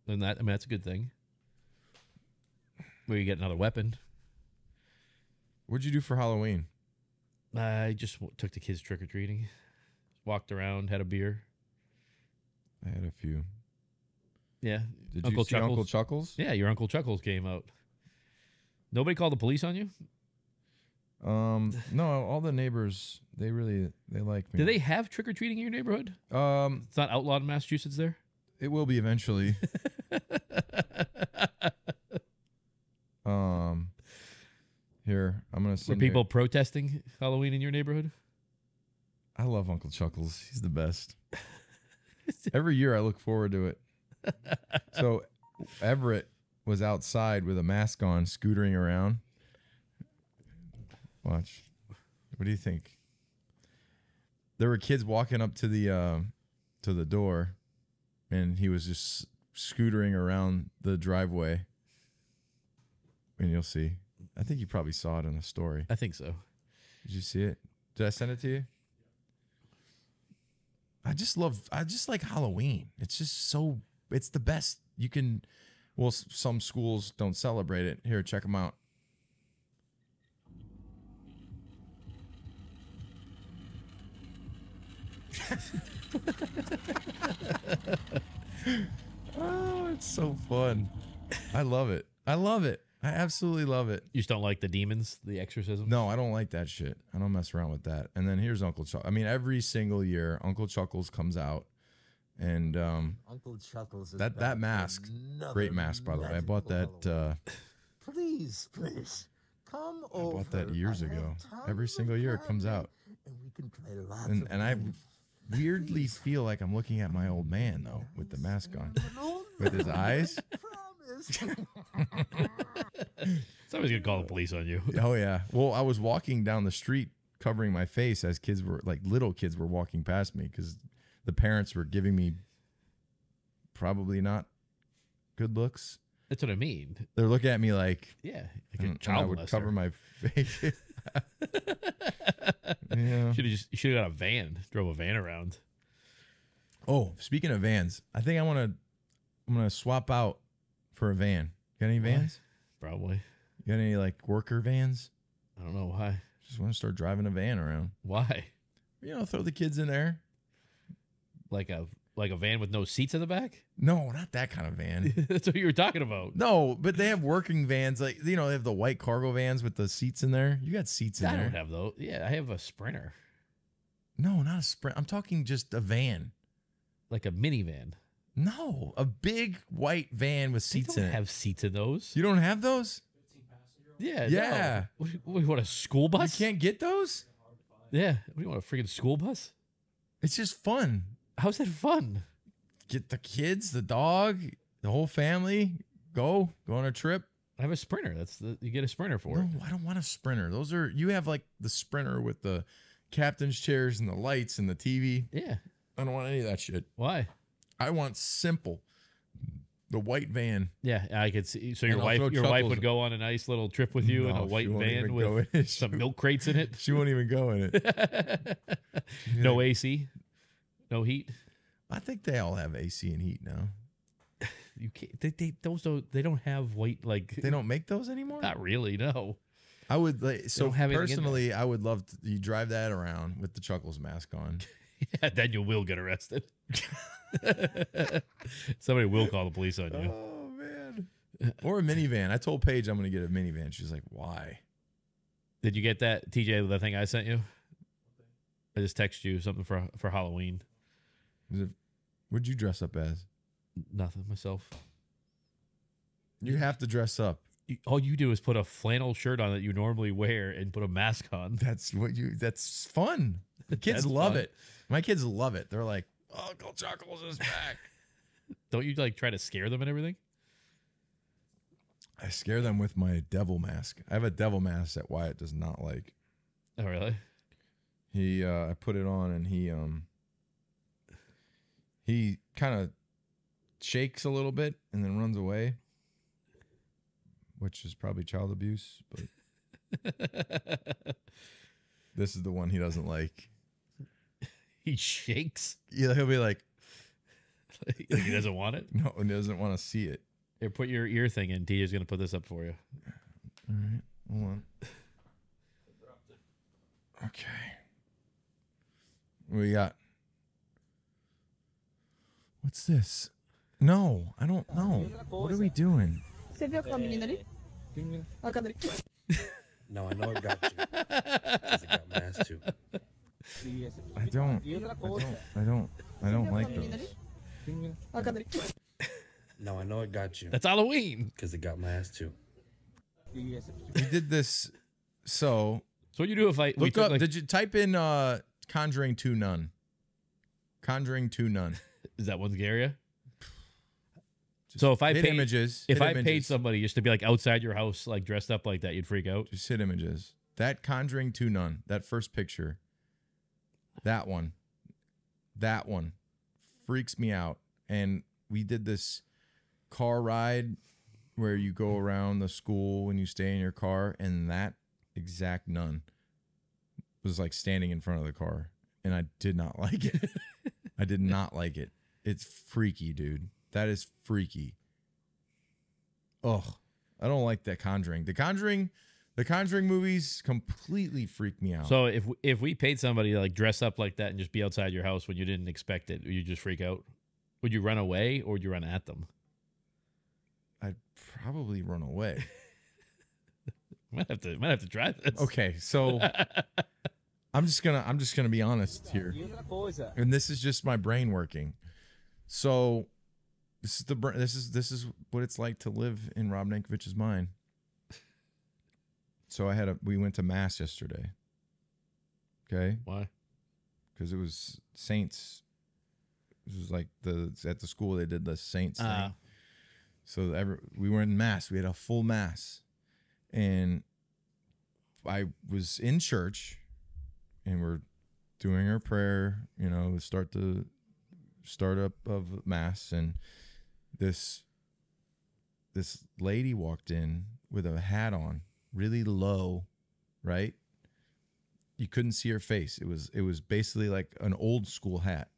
And that's a good thing. Where you get another weapon. What'd you do for Halloween? I just took the kids trick-or-treating. Walked around, had a beer. I had a few. Yeah. Did you see Uncle Chuckles? Yeah, your Uncle Chuckles came out. Nobody called the police on you? No, all the neighbors, they like me. Do they have trick-or-treating in your neighborhood? It's not outlawed in Massachusetts there? It will be eventually. Here, I'm going to send Were people protesting Halloween in your neighborhood? I love Uncle Chuckles. He's the best. Every year I look forward to it. So Everett was outside with a mask on, scootering around. Watch. What do you think? There were kids walking up to the door, and he was just scootering around the driveway. And you'll see. I think you probably saw it in the story. I think so. Did you see it? Did I send it to you? I just like Halloween. It's just it's the best. Well, some schools don't celebrate it. Here, check them out. Oh, it's so fun. I love it. I love it. I absolutely love it. You just don't like the demons, the exorcism? No, I don't like that shit. I don't mess around with that. And then here's Uncle Chuck. I mean, every single year, Uncle Chuckles comes out, and Uncle Chuckles is that mask, great mask by the way. I bought that. Please, come over. I bought that years ago. Every single year it comes out, and we can play lots and I weirdly feel like I'm looking at my old man though, with the mask on, with his eyes. Somebody's gonna call the police on you. Oh yeah. Well, I was walking down the street covering my face as kids were little kids were walking past me because the parents were giving me probably not good looks. That's what I mean. They're looking at me like, yeah, and I would cover my face. Yeah. You should have got a van. Drove a van around. Oh, speaking of vans, I think I'm gonna swap out for a van. Got any vans? Probably. You got any like worker vans? I don't know why. Just want to start driving a van around. Why? You know, throw the kids in there. Like a van with no seats in the back? No, not that kind of van. That's what you were talking about. No, but they have working vans. Like, you know, they have the white cargo vans with the seats in there. You got seats in there. I don't have those. Yeah, I have a Sprinter. No, not a Sprint. I'm talking just a van. Like a minivan. No, a big white van with seats in it. They don't have seats in those. You don't have those? Yeah. Yeah. No. What, you want a school bus? You can't get those? Yeah. What do you want, a freaking school bus? It's just fun. How's that fun? Get the kids, the dog, the whole family. Go on a trip. I have a Sprinter. You get a Sprinter for it. No, I don't want a Sprinter. You have like the Sprinter with the captain's chairs and the lights and the TV. Yeah. I don't want any of that shit. Why? I want simple. The white van. Yeah, I could see. So your And wife I'll throw would go on a nice little trip with you in a white van with some milk crates in it. She won't even go in it. No AC, no heat. I think they all have AC and heat now. You can't. They don't have white like. They don't make those anymore. Not really. No. I would like so don't have anything in personally. I would love you drive that around with the Chuckles mask on. Yeah, then you will get arrested. Somebody will call the police on you. Oh man! Or a minivan. I told Paige I'm going to get a minivan. She's like, "Why?" Did you get that, TJ? The thing I sent you? I just texted you something for Halloween. What'd you dress up as? Nothing. Myself. You have to dress up. All you do is put a flannel shirt on that you normally wear and put a mask on. That's fun. The kids love it. My kids love it. They're like, Uncle Chuckles is back. Don't you like try to scare them and everything? I scare them with my devil mask. I have a devil mask that Wyatt does not like. Oh, really? I put it on and he kind of shakes a little bit and then runs away, which is probably child abuse, but this is the one he doesn't like. He shakes? Yeah, he'll be like he doesn't want it? No, he doesn't want to see it. Here, put your ear thing in. TJ's going to put this up for you. All right, hold on. Okay. What we got? What's this? No, I don't know. What are we doing? No, I know it got you. 'Cause it got my ass too. I don't like those. No, I know it got you. That's Halloween. Because it got my ass too. We did this. So what you do if look up? Did you type in Conjuring 2 Nun? Conjuring 2 Nun. Is that one scare you? So if I paid images, if I paid somebody just to be like outside your house, like dressed up like that, you'd freak out. Just hit images. That Conjuring 2 Nun. That first picture. That one freaks me out. And we did this car ride where you go around the school when you stay in your car, and that exact nun was like standing in front of the car, and I did not like it. I did not like it. It's freaky, dude. That is freaky. Oh, I don't like that Conjuring. The Conjuring movies completely freak me out. So if we paid somebody to like dress up like that and just be outside your house when you didn't expect it, would you just freak out? Would you run away or would you run at them? I'd probably run away. Might have to try this. Okay, so I'm just gonna be honest here, and this is just my brain working. So this is what it's like to live in Rob Ninkovich's mind. So we went to mass yesterday. Okay, Why? because it was Saints. It was like at the school they did the Saints thing. So we were in mass. We had a full mass, and I was in church, and we're doing our prayer. You know, start up of mass, and this lady walked in with a hat on, really low, right? You couldn't see her face. It was basically like an old school hat,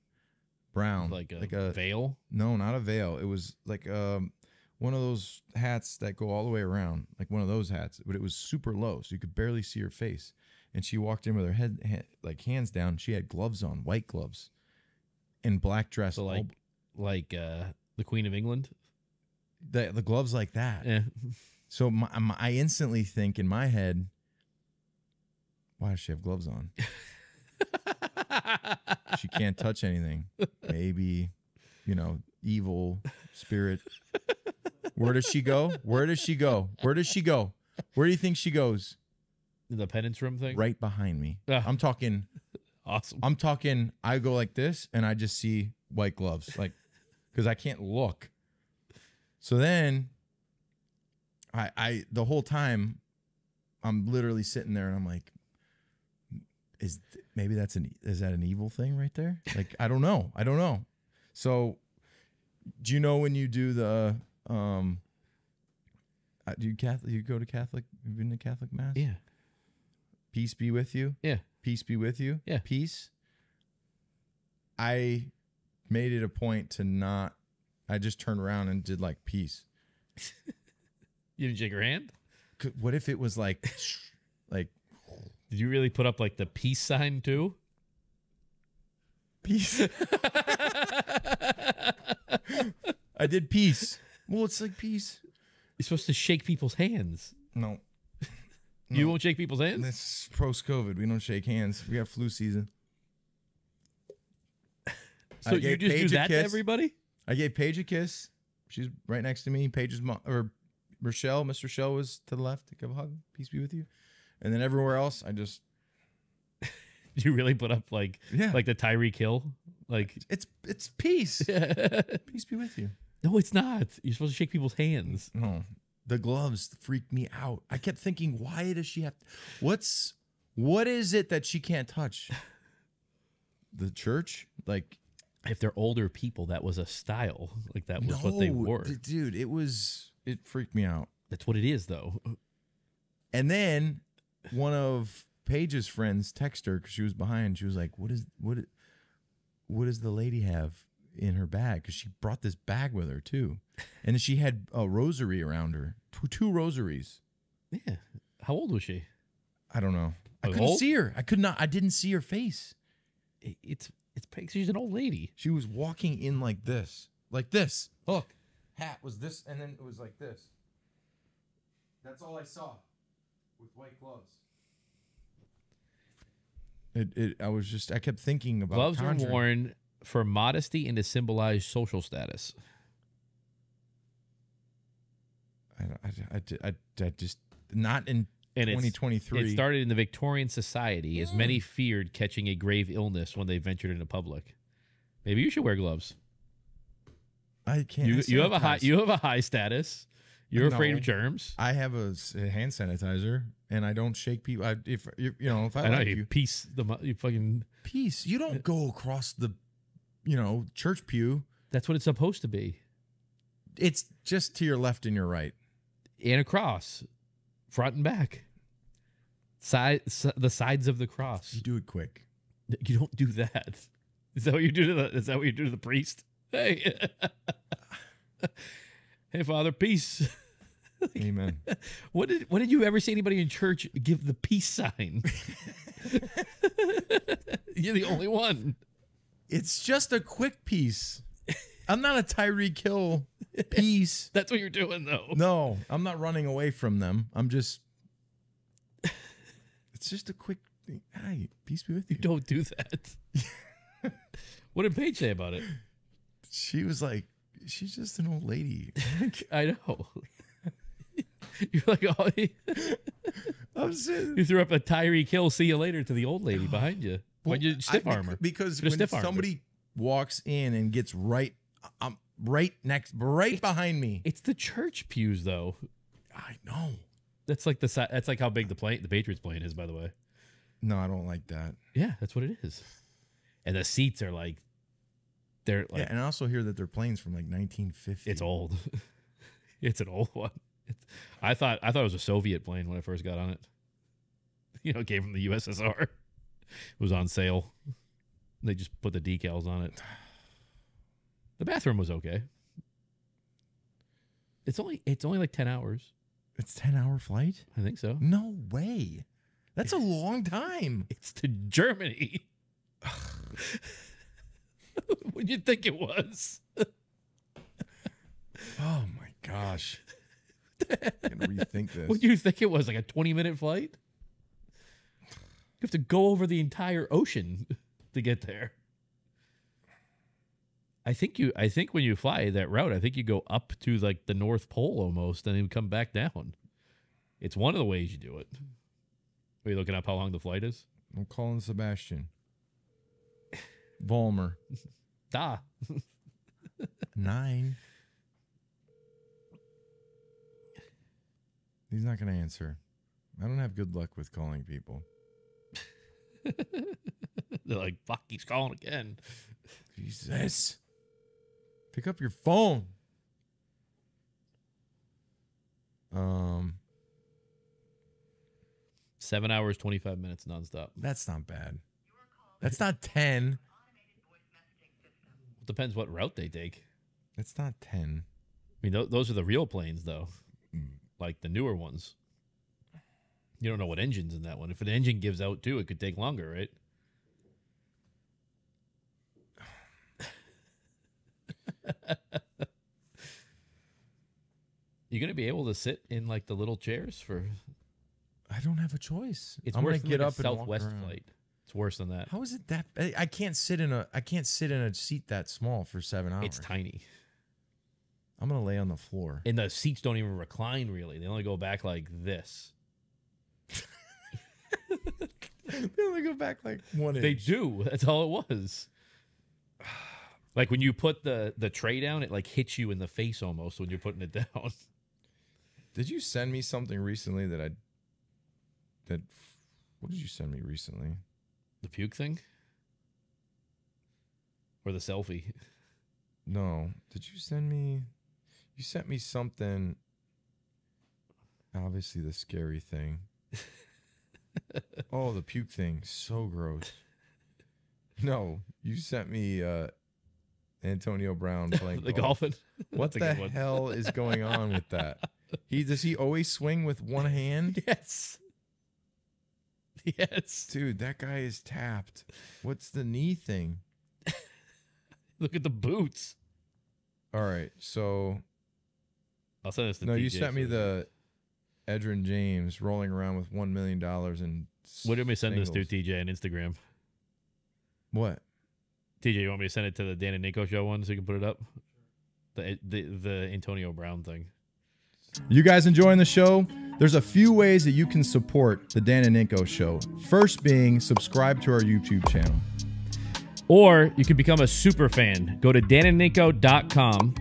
brown, Like a veil? No, not a veil. It was like one of those hats that go all the way around, like one of those hats, but it was super low, so you could barely see her face. And she walked in with her head like hands down. She had gloves on, white gloves, and black dress. So like the Queen of England? The gloves like that. Yeah. So I instantly think in my head, why does she have gloves on? She can't touch anything. Maybe, evil spirit. Where does she go? Where does she go? Where does she go? Where do you think she goes? The penance room thing? Right behind me. Ah. I'm talking. Awesome. I'm talking. I go like this, and I just see white gloves, like, because I can't look. So then, I the whole time, I'm literally sitting there, and I'm like, is that an evil thing right there? Like, I don't know. So, do you know when you do the you go to Catholic? You've been to Catholic mass? Yeah. Peace be with you. Yeah. Peace be with you. Yeah. Peace. I made it a point to not. I just turned around and did like peace. You didn't shake her hand? What if it was like Did you really put up like the peace sign too? peace? I did peace. Well, it's like peace. You're supposed to shake people's hands. No. You won't shake people's hands? This is post-COVID. We don't shake hands. We got flu season. So you just do that to everybody? I gave Paige a kiss. She's right next to me. Paige's mom, or Rochelle, Mr. Rochelle was to the left to give a hug. Peace be with you. And then everywhere else, I just. Did you really put up like the Tyreek Hill? Like it's peace. Peace be with you. No, it's not. You're supposed to shake people's hands. No, the gloves freaked me out. I kept thinking, why does she have? What is it that she can't touch? The church, like. If they're older people, that was a style. Like that was what they wore. Dude, it freaked me out. That's what it is, though. And then one of Paige's friends texted her because she was behind. She was like, what does the lady have in her bag? Because she brought this bag with her too. And then she had a rosary around her. Two rosaries. Yeah. How old was she? I don't know. I Like couldn't old? see her. I didn't see her face. It's she's an old lady. She was walking in like this. Like this. Look. Hat was this, and then it was like this. That's all I saw. With white gloves. I kept thinking about Gloves Conjuring. are worn for modesty and to symbolize social status. I just not in And 2023. It started in the Victorian society, as many feared catching a grave illness when they ventured into public. Maybe you should wear gloves. I can't. You have a high status. You're afraid of germs. I have a hand sanitizer, and I don't shake people. If I know like you peace you fucking peace. You don't go across the, church pew. That's what it's supposed to be. It's just to your left and your right, And a cross, front and back. The sides of the cross. you do it quick. You don't do that. Is that what you do to the priest? Hey, hey, Father, peace. Amen. When did you ever see anybody in church give the peace sign? You're the only one. It's just a quick piece. I'm not a Tyreek Hill piece. That's what you're doing, though. No, I'm not running away from them. I'm just. It's just a quick thing. Hi, peace be with you. You don't do that. What did Paige say about it? She was like, she's just an old lady. I know. You're like, oh, I'm sitting. you threw up a Tyreek Hill, see you later to the old lady behind you. Why'd you stiff arm her? Because Could've when stiff-armed her. somebody walks in and gets right behind me. It's the church pews, though. I know. That's like that's like how big the Patriots plane is, by the way. No, I don't like that. Yeah, that's what it is. And the seats are like, they're like, Yeah, and I also hear that their plane's from like 1950. it's old. It's an old one. I thought it was a Soviet plane when I first got on it. You know, it came from the USSR. It was on sale. They just put the decals on it. The bathroom was okay. It's only like 10 hours. It's a 10-hour flight? I think so. No way. That's a long time. It's to Germany. What do you think it was? Oh my gosh. I can rethink this. What do you think it was? Like a 20-minute flight? You have to go over the entire ocean to get there. I think when you fly that route, I think you go up to like the North Pole almost and then come back down. It's one of the ways you do it. Are you looking up how long the flight is? I'm calling Sebastian. Vollmer. Da. 9. He's not going to answer. I don't have good luck with calling people. They're like, fuck, he's calling again. Jesus. Pick up your phone. 7 hours, 25 minutes nonstop. That's not bad. That's not 10. Depends what route they take. That's not 10. I mean, those are the real planes, though. Like the newer ones. You don't know what engine's in that one. If an engine gives out, too, it could take longer, right? You gonna be able to sit in like the little chairs for? I don't have a choice. It's I'm worse gonna than get like up a and Southwest walk around. flight. It's worse than that. How is it that? I can't sit in a seat that small for 7 hours. It's tiny, I'm gonna lay on the floor. and the seats don't even recline really. They only go back like this. They only go back like 1 inch. They do. That's all it was. Like when you put the tray down, it like hits you in the face almost when you're putting it down. Did you send me something recently that what did you send me recently? The puke thing? Or the selfie? No. Did you send me? You sent me something. Obviously the scary thing. Oh, the puke thing. So gross. No, you sent me Antonio Brown playing The golf. golfing? What That's a the good one. hell is going on with that? Does he always swing with one hand? Yes. Yes. Dude, that guy is tapped. What's the knee thing? Look at the boots. All right, so I'll send this to no, you TJ sent me so- the Edgerrin James rolling around with $1 million in What do you want me to send this to, singles. TJ, on Instagram? What? TJ, you want me to send it to the Dan and Ninko Show one so you can put it up? The Antonio Brown thing. You guys enjoying the show? There's a few ways that you can support the Dan and Ninko Show. First being subscribe to our YouTube channel. Or you can become a super fan. Go to danandninko.com.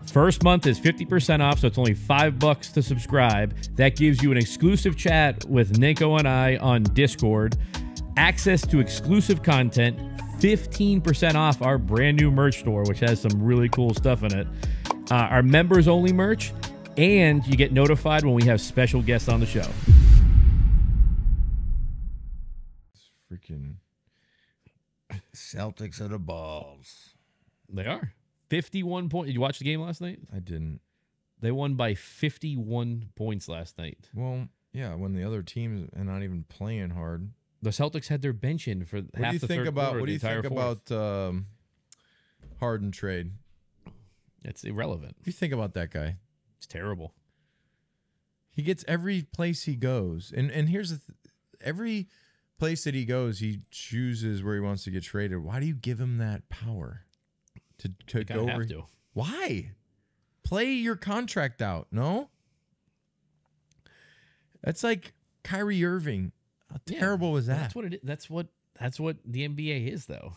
First month is 50% off, so it's only $5 to subscribe. That gives you an exclusive chat with Ninko and I on Discord, access to exclusive content, 15% off our brand new merch store, which has some really cool stuff in it, our members only merch, and you get notified when we have special guests on the show. Freaking Celtics are the balls. They are 51 points. Did you watch the game last night? I didn't. They won by 51 points last night. Well, yeah, when the other teams are not even playing hard. The Celtics had their bench in for half the third quarter. What do you think about Harden trade? It's irrelevant. What do you think about that guy? It's terrible. He gets every place he goes. And here's the every place that he goes, he chooses where he wants to get traded. Why do you give him that power to go over? Have to. Why? Play your contract out. No? That's like Kyrie Irving. How terrible was that? That's what it is. That's what the NBA is, though.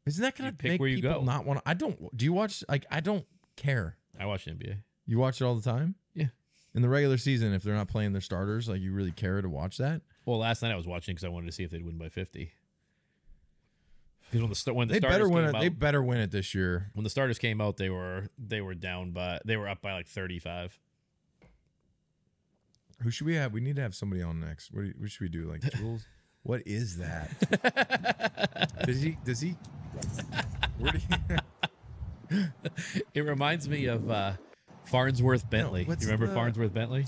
Isn't that going to make people not want to? I don't. Do you watch? Like, I don't care. I watch the NBA. You watch it all the time? Yeah. In the regular season, if they're not playing their starters, like, you really care to watch that? Well, last night I was watching because I wanted to see if they'd win by 50. Because when the they starters better win came it. out, They better win it this year. when the starters came out, they were up by like 35. Who should we have? We need to have somebody on next. What should we do? Like Jules? What is that? Does he? Where do you? It reminds me of Farnsworth Bentley. You remember Farnsworth Bentley?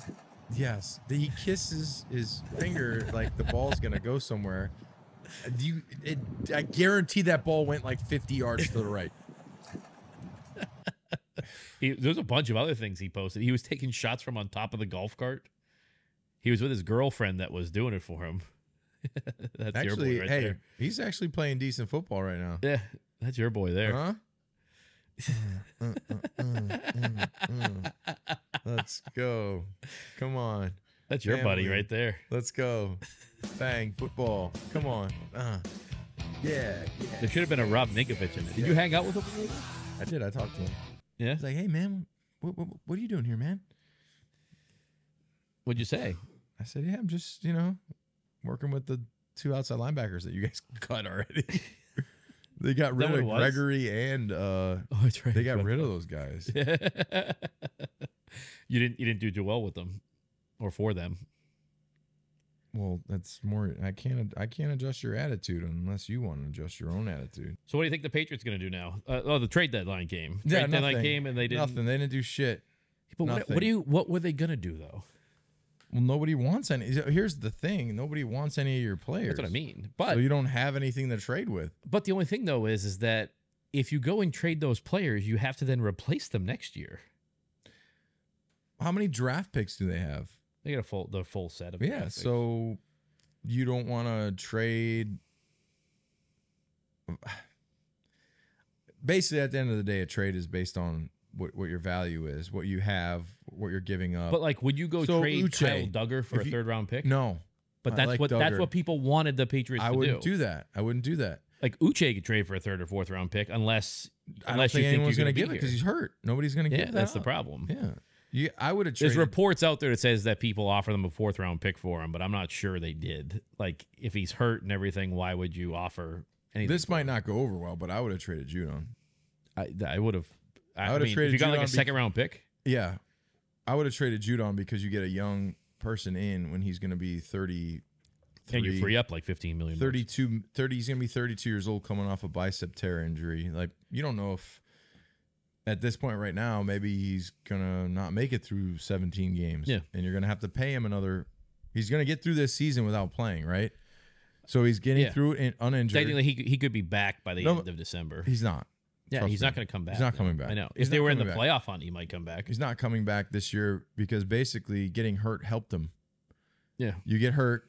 Yes. He kisses his finger like the ball's gonna go somewhere. I guarantee that ball went like 50 yards to the right. There's a bunch of other things he posted. He was taking shots from on top of the golf cart. He was with his girlfriend that was doing it for him. That's actually, your boy right there. He's actually playing decent football right now. Yeah, that's your boy there. Huh? Let's go. Come on. That's your buddy right there. Let's go. Bang. Football. Come on. Yeah. There should have been a Rob Ninkovich in it. Did you hang out with him? I did. I talked to him. Yeah? He's like, hey, man, what are you doing here, man? What'd you say? I said, yeah, I'm just, working with the two outside linebackers that you guys cut already. They got rid of Gregory and that's right. They got rid of those guys. You didn't do too well with them or for them. Well, that's more. I can't adjust your attitude unless you want to adjust your own attitude. So what do you think the Patriots going to do now? The trade deadline came. Trade deadline came and they didn't. Nothing. They didn't do shit. But what were they going to do though? Well, nobody wants any. Here's the thing: nobody wants any of your players. That's what I mean. But so you don't have anything to trade with. But the only thing though is that if you go and trade those players, you have to then replace them next year. How many draft picks do they have? They got the full set of draft picks. So you don't want to trade. Basically, at the end of the day, a trade is based on what your value is, what you have, what you're giving up. But like, would you go trade Kyle Duggar for a third-round pick? No, but that's what people wanted the Patriots to do. I wouldn't do that. I wouldn't do that. Like Uche could trade for a third or fourth round pick unless I don't think anyone's going to give it because he's hurt. Nobody's going to give that. That's the problem. Yeah, I would have traded. There's reports out there that says that people offer them a fourth round pick for him, but I'm not sure they did. Like if he's hurt and everything, why would you offer anything? This might not go over well, but I would have traded Judon. I would have. I would have traded. If you got like a second round pick. Yeah, I would have traded Judon because you get a young person in when he's going to be 30. And you free up like $15 million. 30. He's going to be 32 years old, coming off a bicep tear injury. Like you don't know if at this point right now, maybe he's going to not make it through 17 games. Yeah, and you're going to have to pay him another. He's going to get through this season without playing, right? So he's getting through it uninjured. Technically, he could be back by the end of December. He's not. Yeah, he's not going to come back. He's not coming back. I know. If they were in the playoff hunt, he might come back. He's not coming back this year because basically getting hurt helped him. Yeah. You get hurt,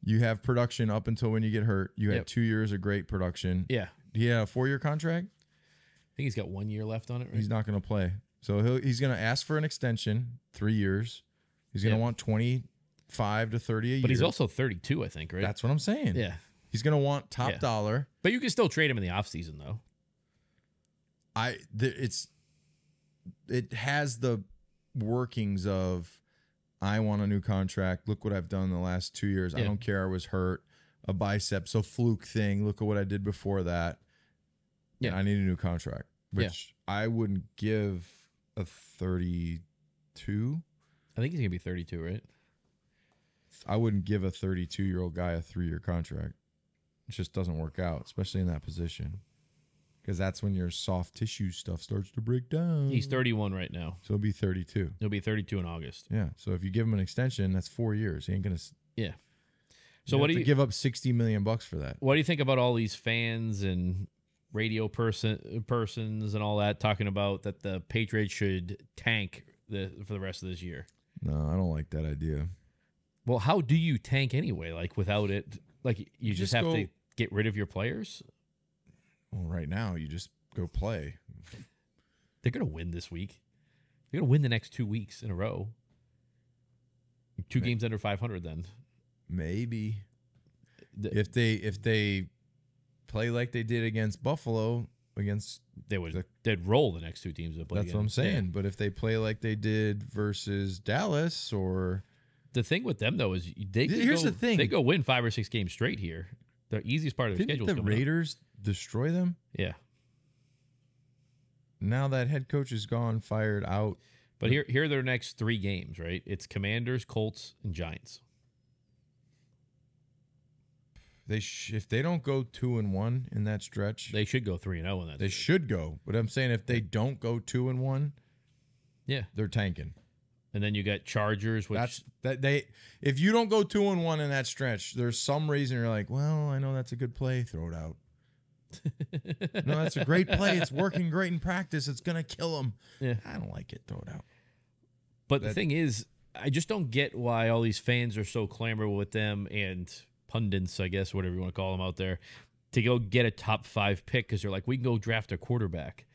you have production up until when you get hurt. You had 2 years of great production. Yeah. He had a 4-year contract? I think he's got 1 year left on it, right? He's not going to play. So he's going to ask for an extension, 3 years. He's going to want 25 to 30 a year. But he's also 32, I think, right? That's what I'm saying. Yeah. He's going to want top dollar. But you can still trade him in the offseason, though. It has the workings of I want a new contract. Look what I've done the last 2 years. I don't care. I was hurt. A bicep, so fluke thing. Look at what I did before that. Yeah, I need a new contract, which I wouldn't give a 32. I think he's gonna be 32, right? I wouldn't give a 32-year-old guy a 3-year contract. It just doesn't work out, especially in that position. because that's when your soft tissue stuff starts to break down. He's 31 right now. So he'll be 32. He'll be 32 in August. Yeah. So if you give him an extension, that's 4 years. He ain't gonna. Yeah. So what do you give up $60 million for that? What do you think about all these fans and radio persons and all that talking about that the Patriots should tank for the rest of this year? No, I don't like that idea. Well, how do you tank anyway? Like without it, like you just have to get rid of your players? Well, right now you just go play. They're going to win this week. They're going to win the next 2 weeks in a row. Two games under 500 then. Maybe. If they play like they did against Buffalo, they'd roll the next two teams that play. That's what I'm saying. Yeah. But if they play like they did versus Dallas, or the thing with them though is the thing. They go win 5 or 6 games straight here. The easiest part of their schedule. Didn't the Raiders destroy them? Yeah. Now that head coach is gone, fired, out. But here are their next 3 games, right? It's Commanders, Colts, and Giants. If they don't go 2-1 in that stretch, they should go 3-0 in that. They should go. But I'm saying if they don't go 2-1, yeah, they're tanking. And then you got Chargers, which if you don't go 2-1 in that stretch, there's some reason you're like, well, I know that's a good play, throw it out. No, that's a great play. It's working great in practice. It's gonna kill them. Yeah, I don't like it. Throw it out. But the thing is, I just don't get why all these fans are so clamoring with them and pundits, I guess, whatever you want to call them out there, to go get a top 5 pick because they're like, we can go draft a quarterback.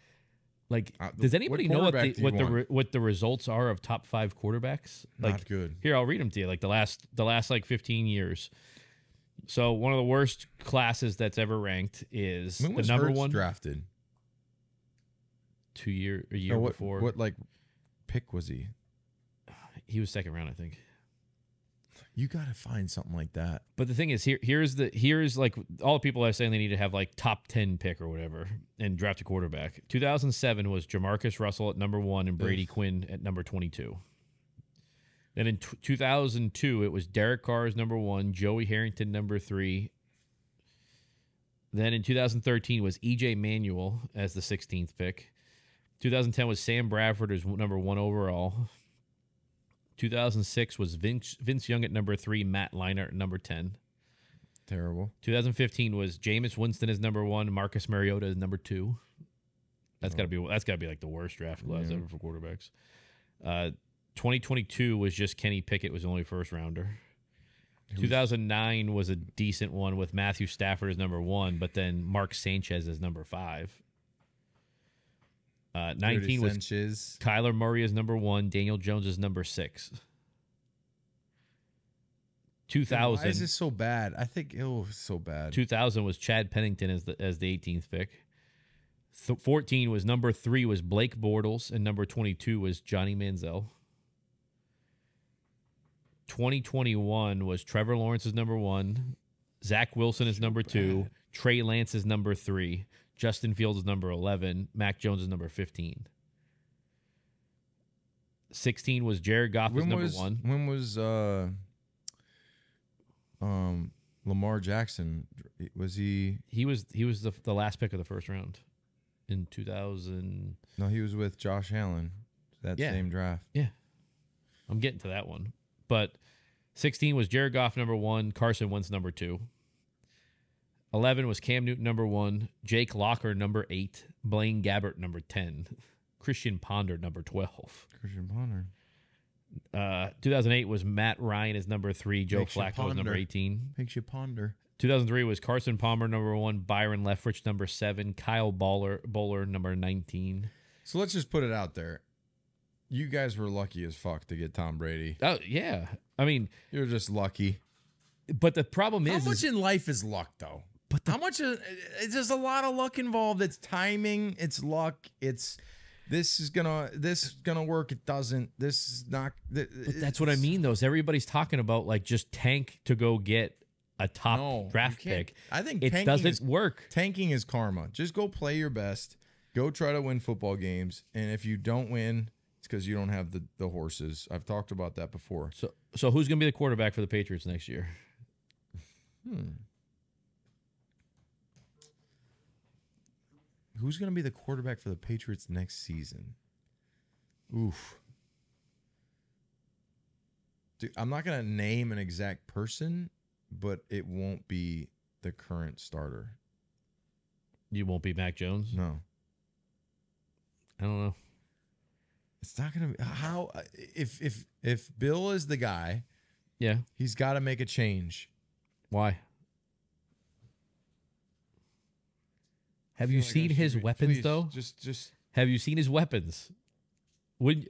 Like, does anybody know what the results are of top 5 quarterbacks? Like, not good. Here, I'll read them to you. Like the last like 15 years. So one of the worst classes that's ever ranked is when was the number Hurts 1 drafted. A year before. What like pick was he? He was 2nd round, I think. You got to find something like that. But the thing is, here's like all the people are saying they need to have like top 10 pick or whatever and draft a quarterback. 2007 was Jamarcus Russell at number 1 and Brady Quinn at number 22. Then in 2002, it was Derek Carr as number 1, Joey Harrington number 3. Then in 2013 was EJ Manuel as the 16th pick. 2010 was Sam Bradford as number 1 overall. 2006 was Vince Young at number 3, Matt Leinart at number 10. Terrible. 2015 was Jameis Winston as number 1, Marcus Mariota as number 2. That's gotta be like the worst draft class ever for quarterbacks. 2022 was just Kenny Pickett was the only first rounder. 2009 was a decent one with Matthew Stafford as number 1, but then Mark Sanchez as number 5. 19 was Kyler Murray as number 1, Daniel Jones as number 6. 2000. Why is this so bad? I think it was so bad. 2000 was Chad Pennington as the 18th pick. 14 was number 3 was Blake Bortles, and number 22 was Johnny Manziel. 2021 was Trevor Lawrence as number 1, Zach Wilson is number 2, Trey Lance is number 3. Justin Fields is number 11. Mac Jones is number 15. 16 was Jared Goff as number 1. When was Lamar Jackson? Was he? He was the last pick of the first round in 2000. No, he was with Josh Allen. Same draft. Yeah, I'm getting to that one. But 16 was Jared Goff number 1. Carson Wentz number 2. 11 was Cam Newton number 1, Jake Locker number 8, Blaine Gabbert number 10, Christian Ponder number 12. Christian Ponder. 2008 was Matt Ryan as number 3, Joe Flacco as number 18. Makes you ponder. 2003 was Carson Palmer number 1, Byron Leftwich number 7, Kyle Bowler number 19. So let's just put it out there. You guys were lucky as fuck to get Tom Brady. Oh yeah, I mean you're just lucky. But the problem is, how much in life is luck though? But how much? There's a lot of luck involved. It's timing. It's luck. It's this is gonna work. It doesn't. This is not. But that's what I mean. Though, is everybody's talking about like just tank to go get a top draft pick. I think it doesn't work. Tanking is karma. Just go play your best. Go try to win football games. And if you don't win, it's because you don't have the horses. I've talked about that before. So who's gonna be the quarterback for the Patriots next year? Who's going to be the quarterback for the Patriots next season? Oof. Dude, I'm not going to name an exact person, but it won't be the current starter. You won't be Mac Jones? No. I don't know. It's not going to be how if Bill is the guy, Yeah. he's got to make a change. Why? Have you seen his weapons though? Just Have you seen his weapons? Wouldn't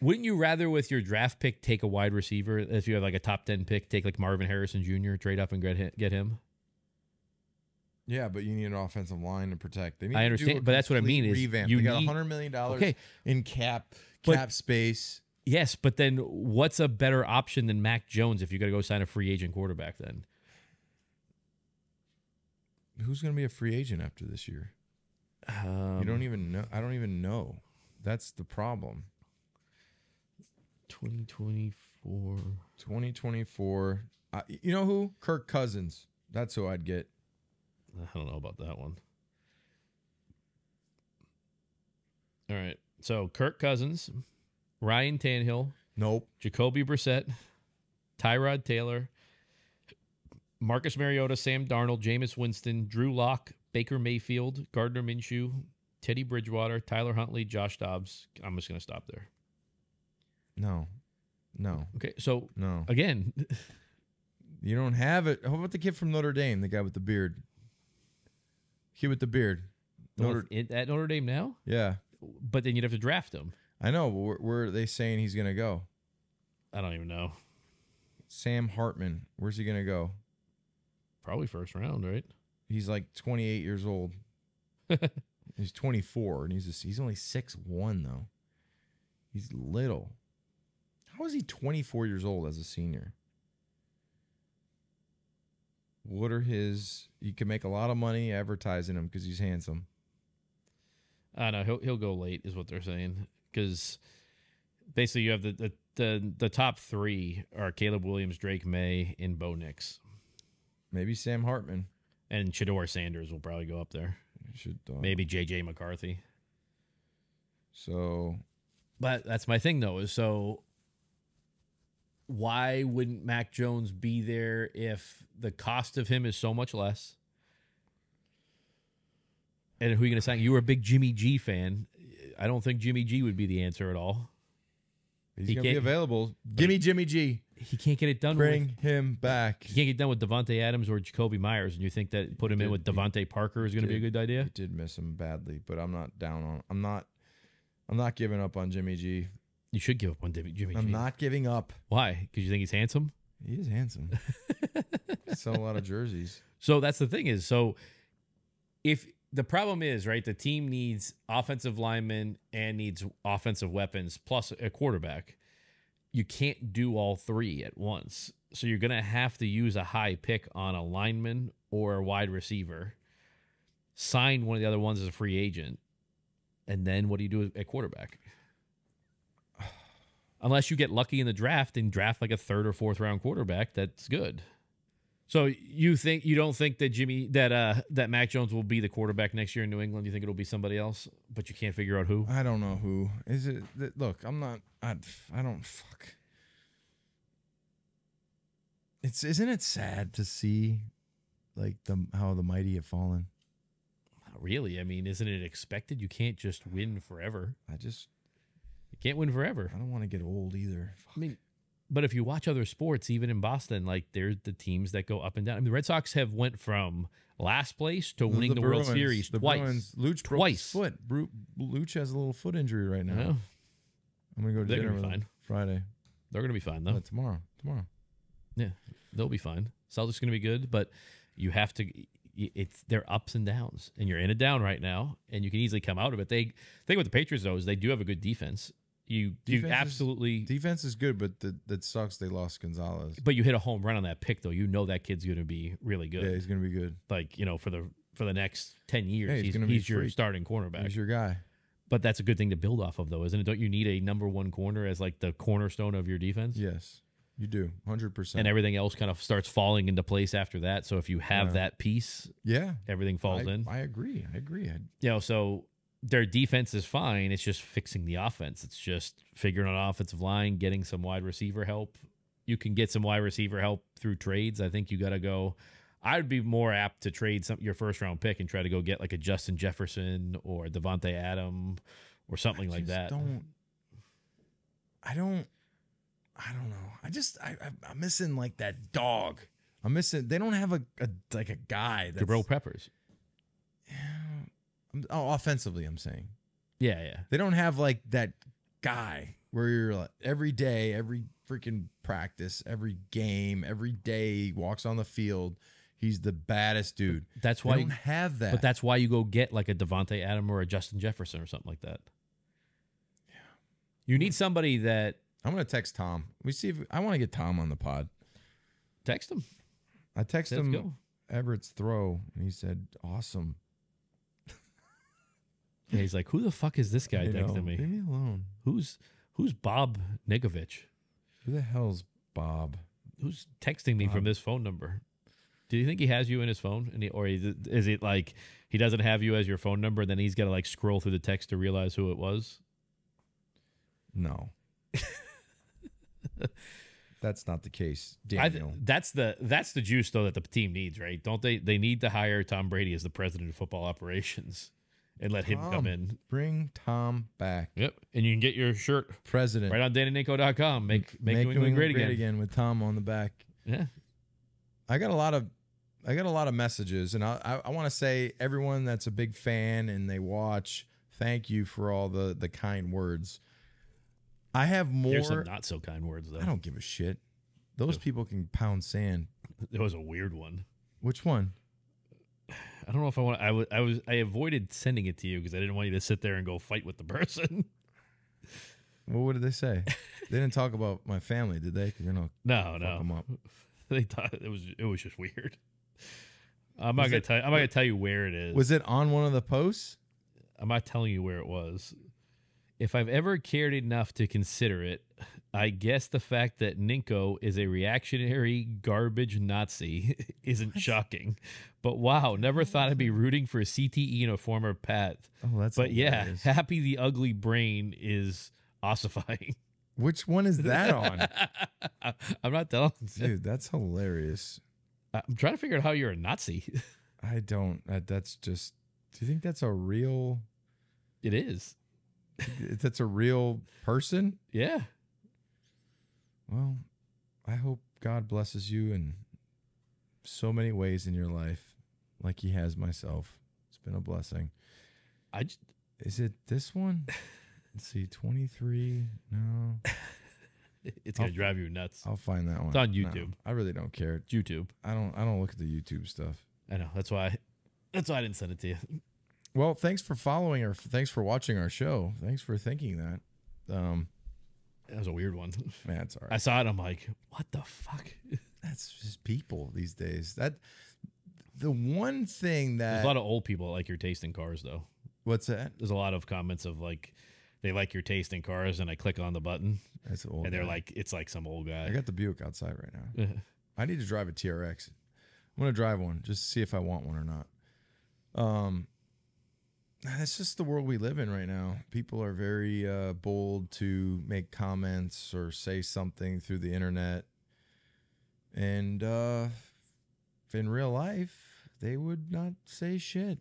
you rather with your draft pick take a wide receiver if you have like a top 10 pick, take like Marvin Harrison Jr., trade up and get him? yeah, but you need an offensive line to protect. They need I to do understand, a but that's what I complete mean is revamp. you they got need- $100 million Okay. in cap But- space. Yes, but then what's a better option than Mac Jones if you got to go sign a free agent quarterback then? Who's going to be a free agent after this year? You don't even know. I don't even know. That's the problem. 2024. 2024. You know who? Kirk Cousins. That's who I'd get. I don't know about that one. All right. So Kirk Cousins, Ryan Tannehill, Nope. Jacoby Brissett, Tyrod Taylor, Marcus Mariota, Sam Darnold, Jameis Winston, Drew Lock, Baker Mayfield, Gardner Minshew, Teddy Bridgewater, Tyler Huntley, Josh Dobbs. I'm just going to stop there. No. Okay. So No. again, You don't have it. How about the kid from Notre Dame? The guy with the beard. Kid with the beard. at Notre Dame now, Yeah. but then you'd have to draft him. I know. But where are they saying he's going to go? I don't even know. Sam Hartman. Where's he going to go? Probably first round, right? He's like 28 years old. He's 24, and he's only 6'1", though. He's little. How is he 24 years old as a senior? What are his... You can make a lot of money advertising him because he's handsome. I don't know. He'll go late, is what they're saying, because basically you have the top three are Caleb Williams, Drake May, and Bo Nix, Maybe Sam Hartman. and Shedeur Sanders will probably go up there. Should Maybe JJ McCarthy. So But that's my thing, though, is so why wouldn't Mac Jones be there if the cost of him is so much less? And who are you going to sign? You were a big Jimmy G fan. I don't think Jimmy G would be the answer at all. he's He going to be can't- available. Give me Jimmy G. He can't get it done. Bring him back. He can't get done with Devontae Adams or Jacoby Myers, and you think that put him in with Devontae Parker is going to be a good idea? I did miss him badly, but I'm not down on... I'm not giving up on Jimmy G. You should give up on Jimmy G. I'm not giving up. Why? Because you think he's handsome? He is handsome. Sell a lot of jerseys. So that's the thing is, so if the problem is, right, the team needs offensive linemen and needs offensive weapons plus a quarterback. You can't do all three at once. So you're going to have to use a high pick on a lineman or a wide receiver, sign one of the other ones as a free agent, and then what do you do at quarterback? Unless you get lucky in the draft and draft like a third or fourth round quarterback, that's good. So you don't think that that Mac Jones will be the quarterback next year in New England? You think it'll be somebody else, but you can't figure out who? I don't know who. Is it? Look, I'm not. I don't. Fuck. Isn't it sad to see, like how the mighty have fallen? Not really. I mean, isn't it expected? You can't just win forever. You can't win forever. I don't want to get old either. Fuck. I mean, but if you watch other sports, even in Boston, like there's the teams that go up and down. I mean, the Red Sox have went from last place to winning the World Bruins, Series the twice. Bruins, Luch broke his foot. Luch has a little foot injury right now. Yeah. I'm gonna go to They're dinner gonna be with him fine. Friday. They're going to be fine, though. Tomorrow. Yeah, they'll be fine. Celtics going to be good, but you have to. It's their ups and downs, and you're in a down right now, and you can easily come out of it. The thing with the Patriots though is they do have a good defense. You absolutely Defense is good, but that sucks. They lost Gonzalez. But you hit a home run on that pick though. You know that kid's going to be really good. Yeah, he's gonna be good. Like for the next 10 years, Yeah, he's gonna be he's your free. starting cornerback. He's your guy. But that's a good thing to build off of, though, isn't it? Don't you need a number one corner as like the cornerstone of your defense? Yes. You do 100%. And everything else kind of starts falling into place after that. So if you have that piece, everything falls in. I agree. So their defense is fine. It's just fixing the offense. It's just figuring out offensive line, getting some wide receiver help. You can get some wide receiver help through trades. I think you got to go. I'd be more apt to trade your first round pick and try to go get like a Justin Jefferson or Devontae Adams or something like that. I don't know. I'm missing like that dog. I'm missing. They don't have a guy. Jabril Peppers. Offensively, I'm saying. Yeah. They don't have like that guy where you're like every day, every freaking practice, every game, every day he walks on the field. He's the baddest dude. That's why they don't have that. But that's why you go get like a Devontae Adams or a Justin Jefferson or something like that. Yeah. You need somebody that. I'm gonna text Tom. We see if I want to get Tom on the pod. Text him. I texted him Everett's throw, and he said, "Awesome." Yeah, he's like, "Who the fuck is this guy texting me? Leave me alone. Who's Bob Ninkovich? Who the hell's Bob? Who's texting me from this phone number? Do you think he has you in his phone, or is it like he doesn't have you as your phone number, and then he's got to like scroll through the text to realize who it was?" No. That's not the case, Daniel. That's the juice though that the team needs, right? Don't they? They need to hire Tom Brady as the president of football operations and let him come in. Bring Tom back. Yep, and you can get your shirt president right on danandninko.com. Make New England great again with Tom on the back. Yeah, I got a lot of messages, and I want to say everyone that's a big fan and they watch, thank you for all the kind words. I have more. There's some not so kind words though. I don't give a shit. Those people can pound sand. It was a weird one. Which one? I don't know if I want. I avoided sending it to you because I didn't want you to sit there and go fight with the person. Well, what did they say? They didn't talk about my family, did they? Because no. Them up. They thought it was just weird. I'm not gonna tell you where it is. Was it on one of the posts? I'm not telling you where it was. If I've ever cared enough to consider it, I guess the fact that Ninko is a reactionary garbage Nazi isn't shocking. But wow, never thought I'd be rooting for a CTE in a former Pat. Oh, that's But hilarious. Yeah, Happy the Ugly Brain is ossifying. Which one is that on? I'm not telling you. Dude, that's hilarious. I'm trying to figure out how you're a Nazi. I don't. That's just. Do you think that's a real? It is. That's a real person? Yeah. Well, I hope God blesses you in so many ways in your life, like He has myself. It's been a blessing. Is it this one? Let's see, 23. No. It's gonna drive you nuts. I'll find that one. It's on YouTube. No, I really don't care. It's YouTube. I don't look at the YouTube stuff. I know. That's why I didn't send it to you. Well, thanks for following or thanks for watching our show. Thanks for thinking that. That was a weird one. Man, it's all right. I saw it. I'm like, what the fuck? That's just people these days. That the one thing that There's a lot of old people that like your taste in cars, though. What's that? There's a lot of comments of like they like your taste in cars, and I click on the button, That's an old. and they're guy. like, it's like some old guy. I got the Buick outside right now. I need to drive a TRX. I'm gonna drive one just to see if I want one or not. That's just the world we live in right now. People are very bold to make comments or say something through the internet. And in real life, they would not say shit.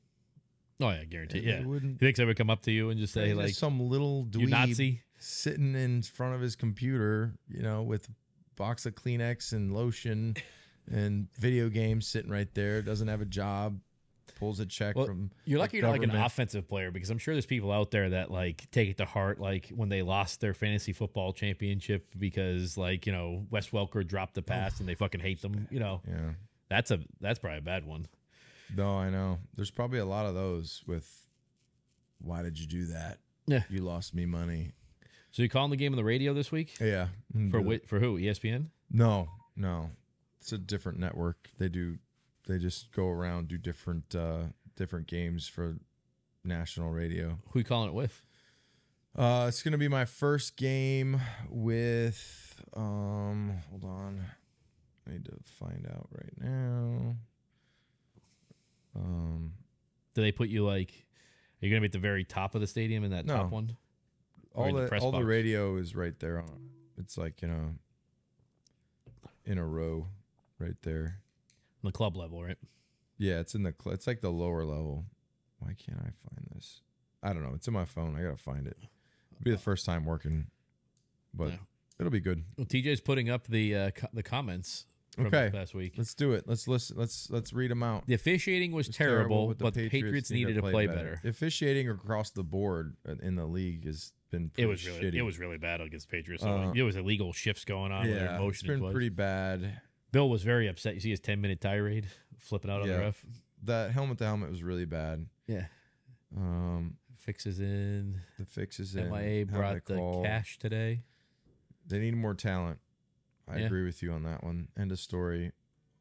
Oh, yeah, guarantee. They Yeah. wouldn't. You think somebody would come up to you and just say, Just like, some little you dweeb Nazi? sitting in front of his computer, with a box of Kleenex and lotion and video games sitting right there, doesn't have a job, pulls a check from you're lucky you're not like an government. offensive player, because I'm sure there's people out there that like take it to heart, like when they lost their fantasy football championship because like, Wes Welker dropped the pass and they fucking hate them. Yeah. That's probably a bad one. No, I know. There's probably a lot of those with, why did you do that? Yeah. You lost me money. So you calling the game on the radio this week? Yeah. For who? ESPN? No. It's a different network. They just go around, do different games for national radio. Who you calling it with? It's going to be my first game with Hold on. I need to find out right now. Do they put you like? Are you gonna be at the very top of the stadium in that No. top one? Or All in the press the box? radio is right there. It's like in a row, right there. On the club level, right? Yeah, it's in the. It's like the lower level. Why can't I find this? I don't know. It's in my phone. I gotta find it. It'll be the first time working, but Yeah. it'll be good. Well, TJ's putting up the comments from Okay. this past week. Let's do it. Let's listen. Let's read them out. The officiating was It's terrible, but the Patriots needed to play better. Officiating across the board in the league has been pretty shitty. It was really bad against the Patriots. It was illegal shifts going on. Yeah, motion it's been pretty bad. Bill was very upset. You see his 10-minute tirade flipping out on the ref. That helmet to helmet was really bad. Yeah. Fixes in. The fixes in. MIA brought the cash today. They need more talent. I agree with you on that one. End of story.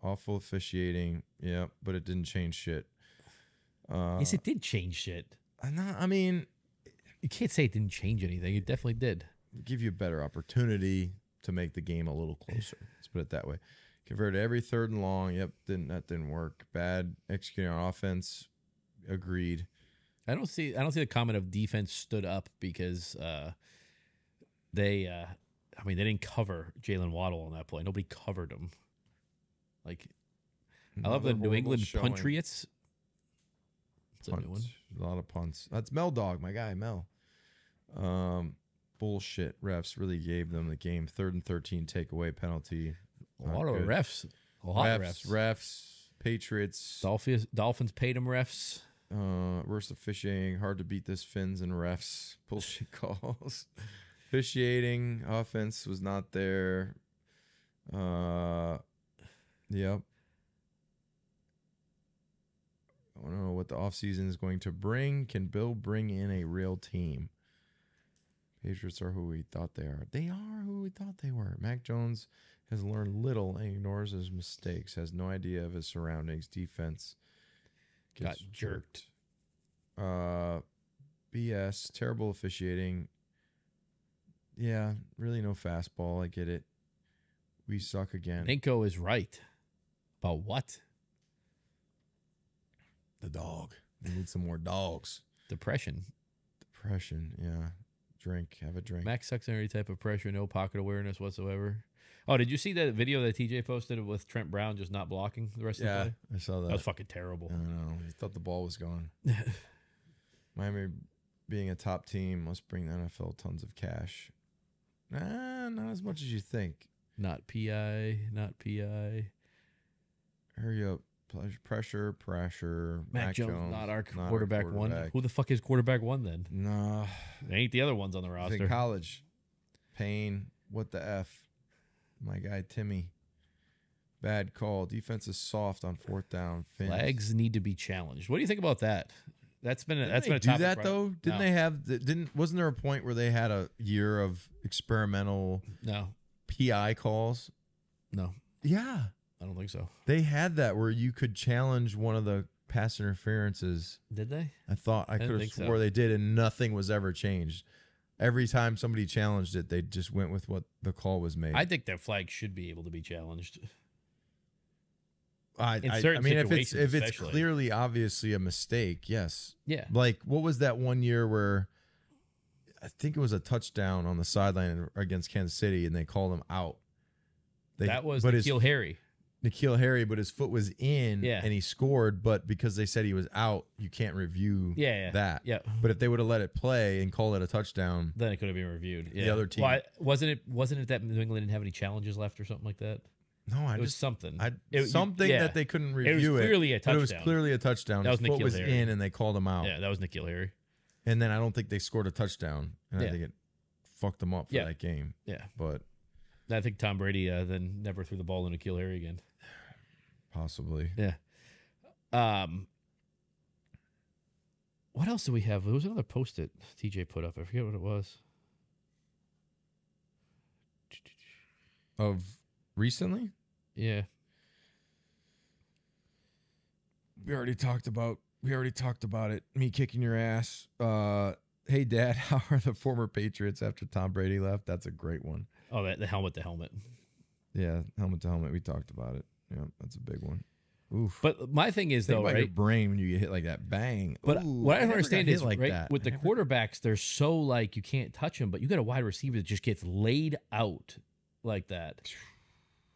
Awful officiating. Yeah, but it didn't change shit. Yes, it did change shit. I mean, You can't say it didn't change anything. It definitely did. give you a better opportunity to make the game a little closer. Let's put it that way. Converted every 3rd and long. Yep, that didn't work. Bad executing on offense. Agreed. I don't see the comment of defense stood up because they didn't cover Jalen Waddle on that play. Nobody covered him. Like, I love the New England Patriots. It's a new one. A lot of punts. That's Mel Dog, my guy, Mel. Bullshit. Refs really gave them the game. 3rd and 13 takeaway penalty. A lot of refs. A lot of refs. Refs. Patriots. Dolphins paid them refs. Worst officiating. Hard to beat this. Fins and refs. Bullshit calls. Officiating. Offense was not there. Yep. I don't know what the offseason is going to bring. Can Bill bring in a real team? Patriots are who we thought they are. They are who we thought they were. Mac Jones has learned little and ignores his mistakes. Has no idea of his surroundings. Defense Got jerked. BS. Terrible officiating. Yeah, really no fastball. I get it. We suck again. Ninko is right. About what? The dog. We need some more dogs. Depression. Yeah. Drink. Have a drink. Max sucks in every type of pressure. No pocket awareness whatsoever. Oh, did you see that video that TJ posted with Trent Brown just not blocking the rest of the play? I saw that. That was fucking terrible. I don't know. He thought the ball was gone. Miami being a top team must bring the NFL tons of cash. Nah, not as much as you think. Not PI. Hurry up. Pressure. Mac Jones, not our quarterback one. Who the fuck is quarterback one then? Nah. They ain't the other ones on the roster. In college. Payne. What the F? My guy, Timmy. Bad call. Defense is soft on 4th down. Flags need to be challenged. What do you think about that? That's been a do topic. That though? Didn't they have? Wasn't there a point where they had a year of experimental PI calls? No. Yeah. I don't think so. They had that where you could challenge one of the pass interferences. Did they? I could have swore they did, and nothing was ever changed. Every time somebody challenged it, they just went with what the call was made. I think that flag should be able to be challenged. I mean, if it's clearly, obviously a mistake, yes. Yeah. Like, what was that one year where I think it was a touchdown on the sideline against Kansas City, and they called him out? That was N'Keal Harry, but his foot was in, and he scored. But because they said he was out, you can't review that. Yeah. But if they would have let it play and called it a touchdown, then it could have been reviewed. Yeah. The other team. Wasn't it that New England didn't have any challenges left or something like that? No, it was something. That they couldn't review it. It was clearly a touchdown. It was clearly a touchdown. That was His foot was Harry. in, and they called him out. Yeah, that was N'Keal Harry. And then I don't think they scored a touchdown, and I think it fucked them up for that game. Yeah, but I think Tom Brady then never threw the ball to N'Keal Harry again. Possibly. Yeah. What else do we have? There was another post that TJ put up. I forget what it was. Of recently? Yeah. We already talked about it. Me kicking your ass. Hey, Dad, how are the former Patriots after Tom Brady left? That's a great one. Oh, the helmet to helmet. Yeah, helmet to helmet. We talked about it. Yeah, that's a big one. Oof. But my thing is, Think though, about right? your brain when you get hit like that. Bang. But Ooh, what I don't never understand got is, hit like right, that. with the quarterbacks, they're so, like, you can't touch them, but you got a wide receiver that just gets laid out like that.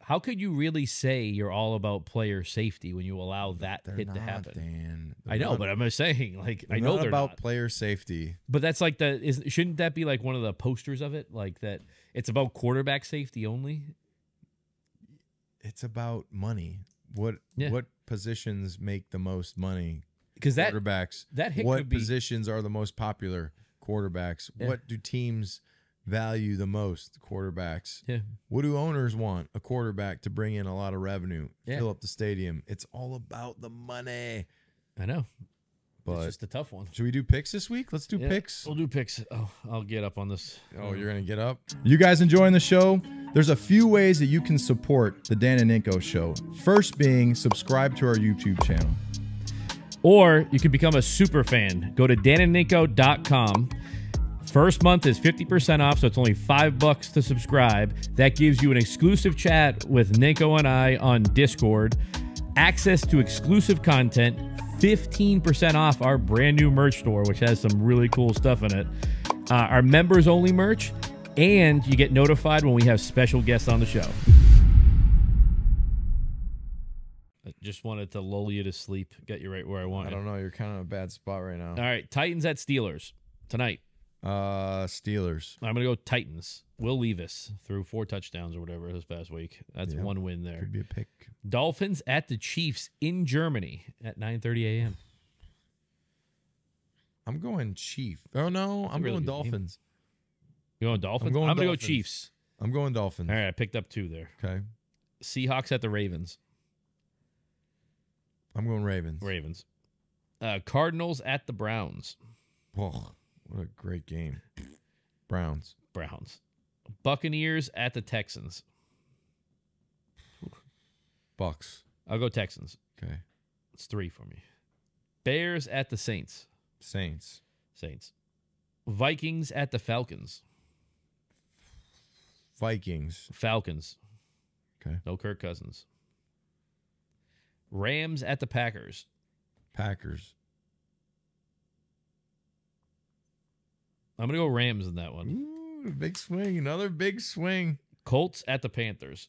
How could you really say you're all about player safety when you allow that hit to happen? Dan. I know, but I'm just saying, like, I know they're about not. player safety. But that's like shouldn't that be like one of the posters of it? Like that it's about quarterback safety only? It's about money. What positions make the most money? Because quarterbacks. That hit what could be, positions are the most popular? Quarterbacks. Yeah. What do teams value the most? Quarterbacks. Yeah. What do owners want? A quarterback to bring in a lot of revenue, Yeah. fill up the stadium. It's all about the money. I know. But it's just a tough one. should we do picks this week? Let's do picks. We'll do picks. Oh, I'll get up on this. Oh, you're going to get up? You guys enjoying the show? There's a few ways that you can support the Dan and Ninko Show. First being subscribe to our YouTube channel. Or you can become a super fan. Go to danandninko.com. First month is 50% off, so it's only $5 to subscribe. That gives you an exclusive chat with Ninko and I on Discord, access to exclusive content, 15% off our brand new merch store, which has some really cool stuff in it, our members only merch, and you get notified when we have special guests on the show. I just wanted to lull you to sleep, get you right where I want I you. don't know. You're kind of in a bad spot right now. All right, Titans at Steelers tonight. Steelers. I'm going to go Titans. Will Levis threw 4 touchdowns or whatever this past week. That's one win there. Could be a pick. Dolphins at the Chiefs in Germany at 9:30 a.m. I'm going Chief. Oh, no. I'm really going good Dolphins. You going Dolphins? I'm going to go Dolphins. Chiefs. I'm going Dolphins. All right, I picked up 2 there. Okay. Seahawks at the Ravens. I'm going Ravens. Ravens. Cardinals at the Browns. Oh, what a great game. Browns. Browns. Buccaneers at the Texans. Bucks. I'll go Texans. Okay. It's 3 for me. Bears at the Saints. Saints. Saints. Vikings at the Falcons. Vikings. Falcons. Okay. No Kirk Cousins. Rams at the Packers. Packers. I'm going to go Rams in that one. Ooh, big swing. Another big swing. Colts at the Panthers.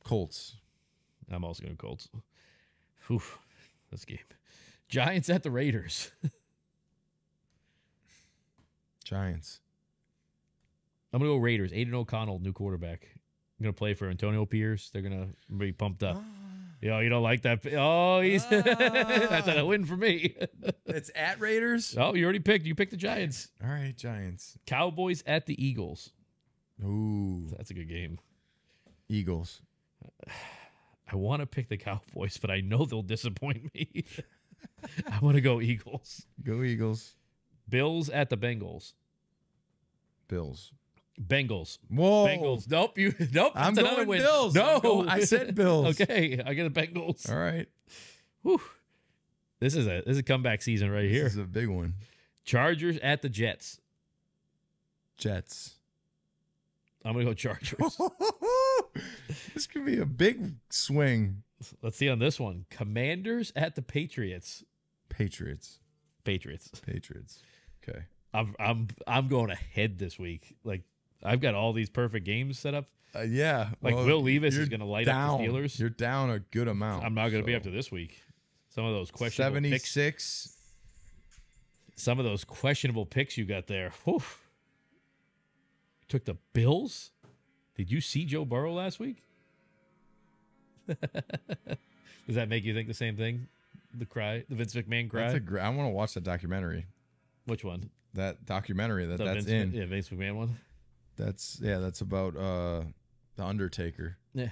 Colts. I'm also going Colts. Whew, this game. Giants at the Raiders. Giants. I'm going to go Raiders. Aiden O'Connell, new quarterback. I'm going to play for Antonio Pierce. They're going to be pumped up. Yo, you don't like that? Oh, he's that's a win for me. It's at Raiders? Oh, you already picked. You picked the Giants. All right, Giants. Cowboys at the Eagles. Ooh. That's a good game. Eagles. I want to pick the Cowboys, but I know they'll disappoint me. I want to go Eagles. Go Eagles. Bills at the Bengals. Bills. Bengals. Whoa. Bengals. Nope. Nope. I'm that's another going win. Bills. No. I said Bills. Okay. I get the Bengals. All right. Whew. This is a comeback season right here. This is a big one. Chargers at the Jets. Jets. I'm going to go Chargers. This could be a big swing. Let's see on this one. Commanders at the Patriots. Patriots. Patriots. Okay. I'm going ahead this week. Like, I've got all these perfect games set up. Yeah. Like, well, Will Levis you're is going to light down. up the Steelers. You're down a good amount. I'm not going to be after this week. Some of those questionable 76. picks. Some of those questionable picks you got there. Whew. Took the Bills? Did you see Joe Burrow last week? Does that make you think the same thing? The Vince McMahon cry? I want to watch that documentary. Which one? That documentary that's Vince, in. Yeah, Vince McMahon one. That's about the Undertaker. Yeah.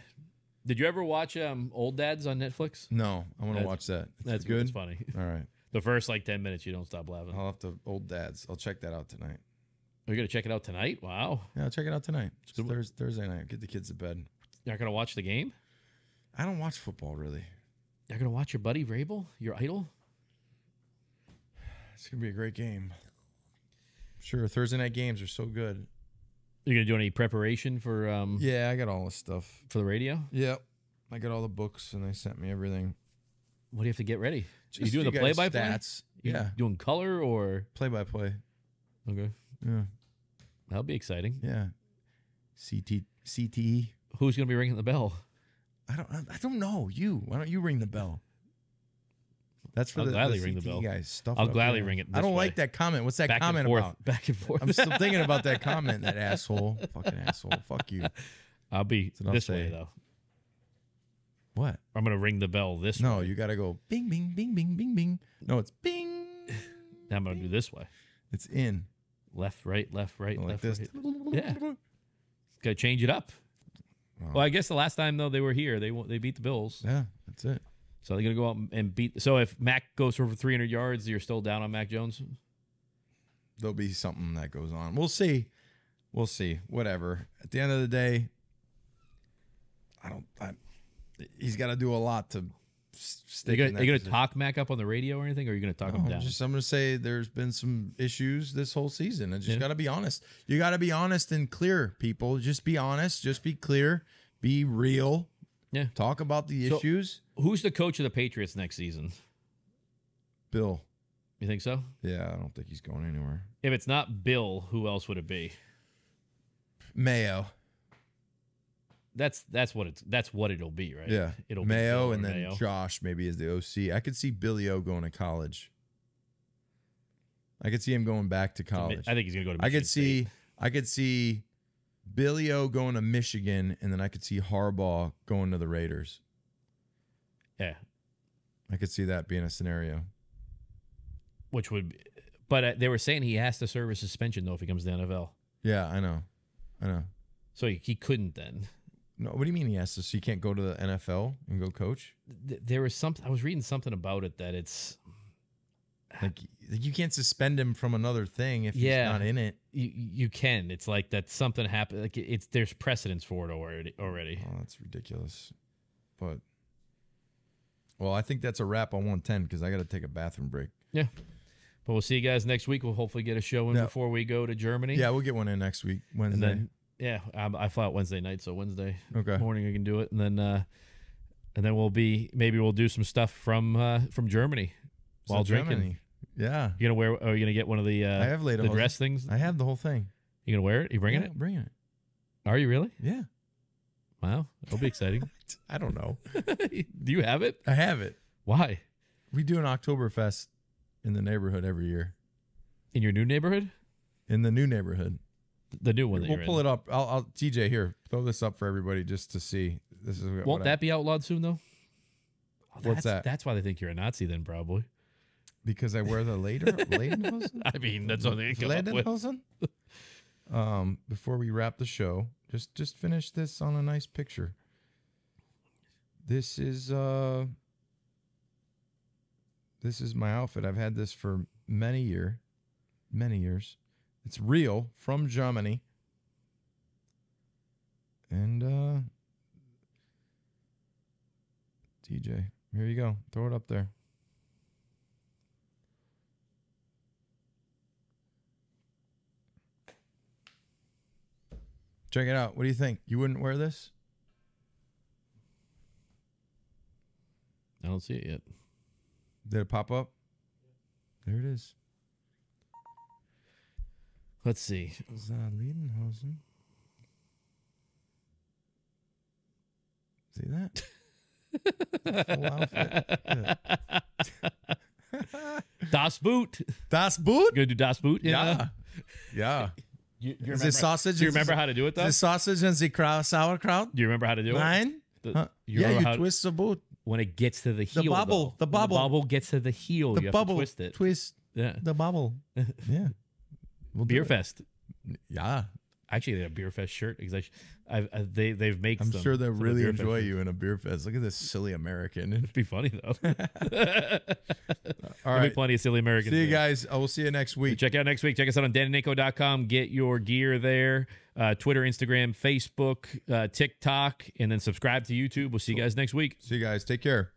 Did you ever watch Old Dads on Netflix? No, I want to watch that. That's good. It's funny. All right. The first 10 minutes, you don't stop laughing. I'll have to Old Dads. I'll check that out tonight. Are you going to check it out tonight? Wow. Yeah, I'll check it out tonight. It's Thursday night. Get the kids to bed. You're not going to watch the game? I don't watch football really. You're going to watch your buddy Vrabel, your idol? It's gonna be a great game. Sure, Thursday night games are so good. You gonna do any preparation for Yeah, I got all the stuff. for the radio? Yep. I got all the books, and they sent me everything. What do you have to get ready? Just you doing you the guys' play-by-play? stats. You Yeah. doing color or Play-by-play. okay? Yeah. That'll be exciting. Yeah. CTE. Who's gonna be ringing the bell? I don't know. Why don't you ring the bell? That's for I'll the gladly CTE ring the bell. guys. Stuff I'll up gladly there. ring it I this don't way. like that comment. What's that Back comment and forth, about? back and forth. I'm still thinking about that comment. That asshole. Fucking asshole. Fuck you. I'll be enough this say. way though. What? I'm gonna ring the bell this way. No, you got to go bing, bing, bing, bing, bing, bing. No, it's bing. Now I'm gonna do this way. It's in. Left, right, Like left, this. right. Yeah. Gotta change it up. Well, I guess the last time though they were here, they beat the Bills. Yeah, that's it. So they're gonna go out and beat. So if Mac goes for over 300 yards, you're still down on Mac Jones. There'll be something that goes on. We'll see. We'll see. Whatever. At the end of the day, he's got to do a lot to stick. Are you gonna talk Mac up on the radio or anything, or are you gonna talk him down? I'm gonna say there's been some issues this whole season. I just got to be honest. You got to be honest and clear, people. Just be honest. Just be clear. Be real. Yeah. Talk about the issues. Who's the coach of the Patriots next season? Bill. You think so? Yeah, I don't think he's going anywhere. If it's not Bill, who else would it be? Mayo. That's what it'll be, right? Yeah. It'll be Mayo Bill and or then Mayo. Josh maybe as the OC. I could see Billy O going to college. I could see him going back to college. I think he's gonna go to Michigan I could see Billy O going to Michigan, and then I could see Harbaugh going to the Raiders. Yeah. I could see that being a scenario. Which would, but they were saying he has to serve a suspension though if he comes to the NFL. Yeah, I know. So he couldn't then. No, what do you mean he has to? So you can't go to the NFL and go coach? There was something I was reading something about it that it's like you can't suspend him from another thing if he's not in it. You can. It's like that something happened. Like there's precedence for it already. Oh, that's ridiculous. But well, I think that's a wrap on 110 because I got to take a bathroom break. Yeah. But we'll see you guys next week. We'll hopefully get a show in before we go to Germany. Yeah, we'll get one in next week, Wednesday. And then, I fly out Wednesday night, so Wednesday morning I can do it, and then maybe we'll do some stuff from Germany while drinking. Germany. Yeah, you gonna wear? Are you gonna get one of the? I have the dress things. I have the whole thing. You gonna wear it? You bringing it? Bringing it. Are you really? Yeah. Wow, that'll be exciting. I don't know. Do you have it? I have it. Why? We do an Oktoberfest in the neighborhood every year. In your new neighborhood? In the new neighborhood. The new one. We'll pull it up. I'll TJ here. Throw this up for everybody just to see. This is. Won't that be outlawed soon though? What's that? That's why they think you're a Nazi then, probably. Because I wear the Lederhosen? I mean, that's what they come up with. Lederhosen? Before we wrap the show, just finish this on a nice picture. This is my outfit. I've had this for many years. It's real from Germany. And TJ, here you go. Throw it up there. Check it out. What do you think? You wouldn't wear this? I don't see it yet. Did it pop up? There it is. Let's see. Lederhosen. See that? Full outfit. Das Boot. Das Boot? Gonna do Das Boot? Yeah. You Is remember, it sausage? Do you remember how to do it though? The sausage and the sauerkraut? Do you remember how to do it? Nine? You twist the boot. When it gets to the heel. The bubble. Though. The bubble. When the bubble gets to the heel. The you bubble. have to twist it. Twist. Yeah. The bubble. Yeah. We'll Beer Fest. Yeah. Actually, they have a Beer Fest shirt because they've made. I'm sure they'll really Beer enjoy Fest you in a beer fest. Look at this silly American. It'd be funny though. All There'll right. be plenty of silly Americans. See you there. guys. I will see you next week. Check out next week. Check us out on danandninko.com. Get your gear there. Twitter, Instagram, Facebook, TikTok, and then subscribe to YouTube. We'll see you guys next week. See you guys. Take care.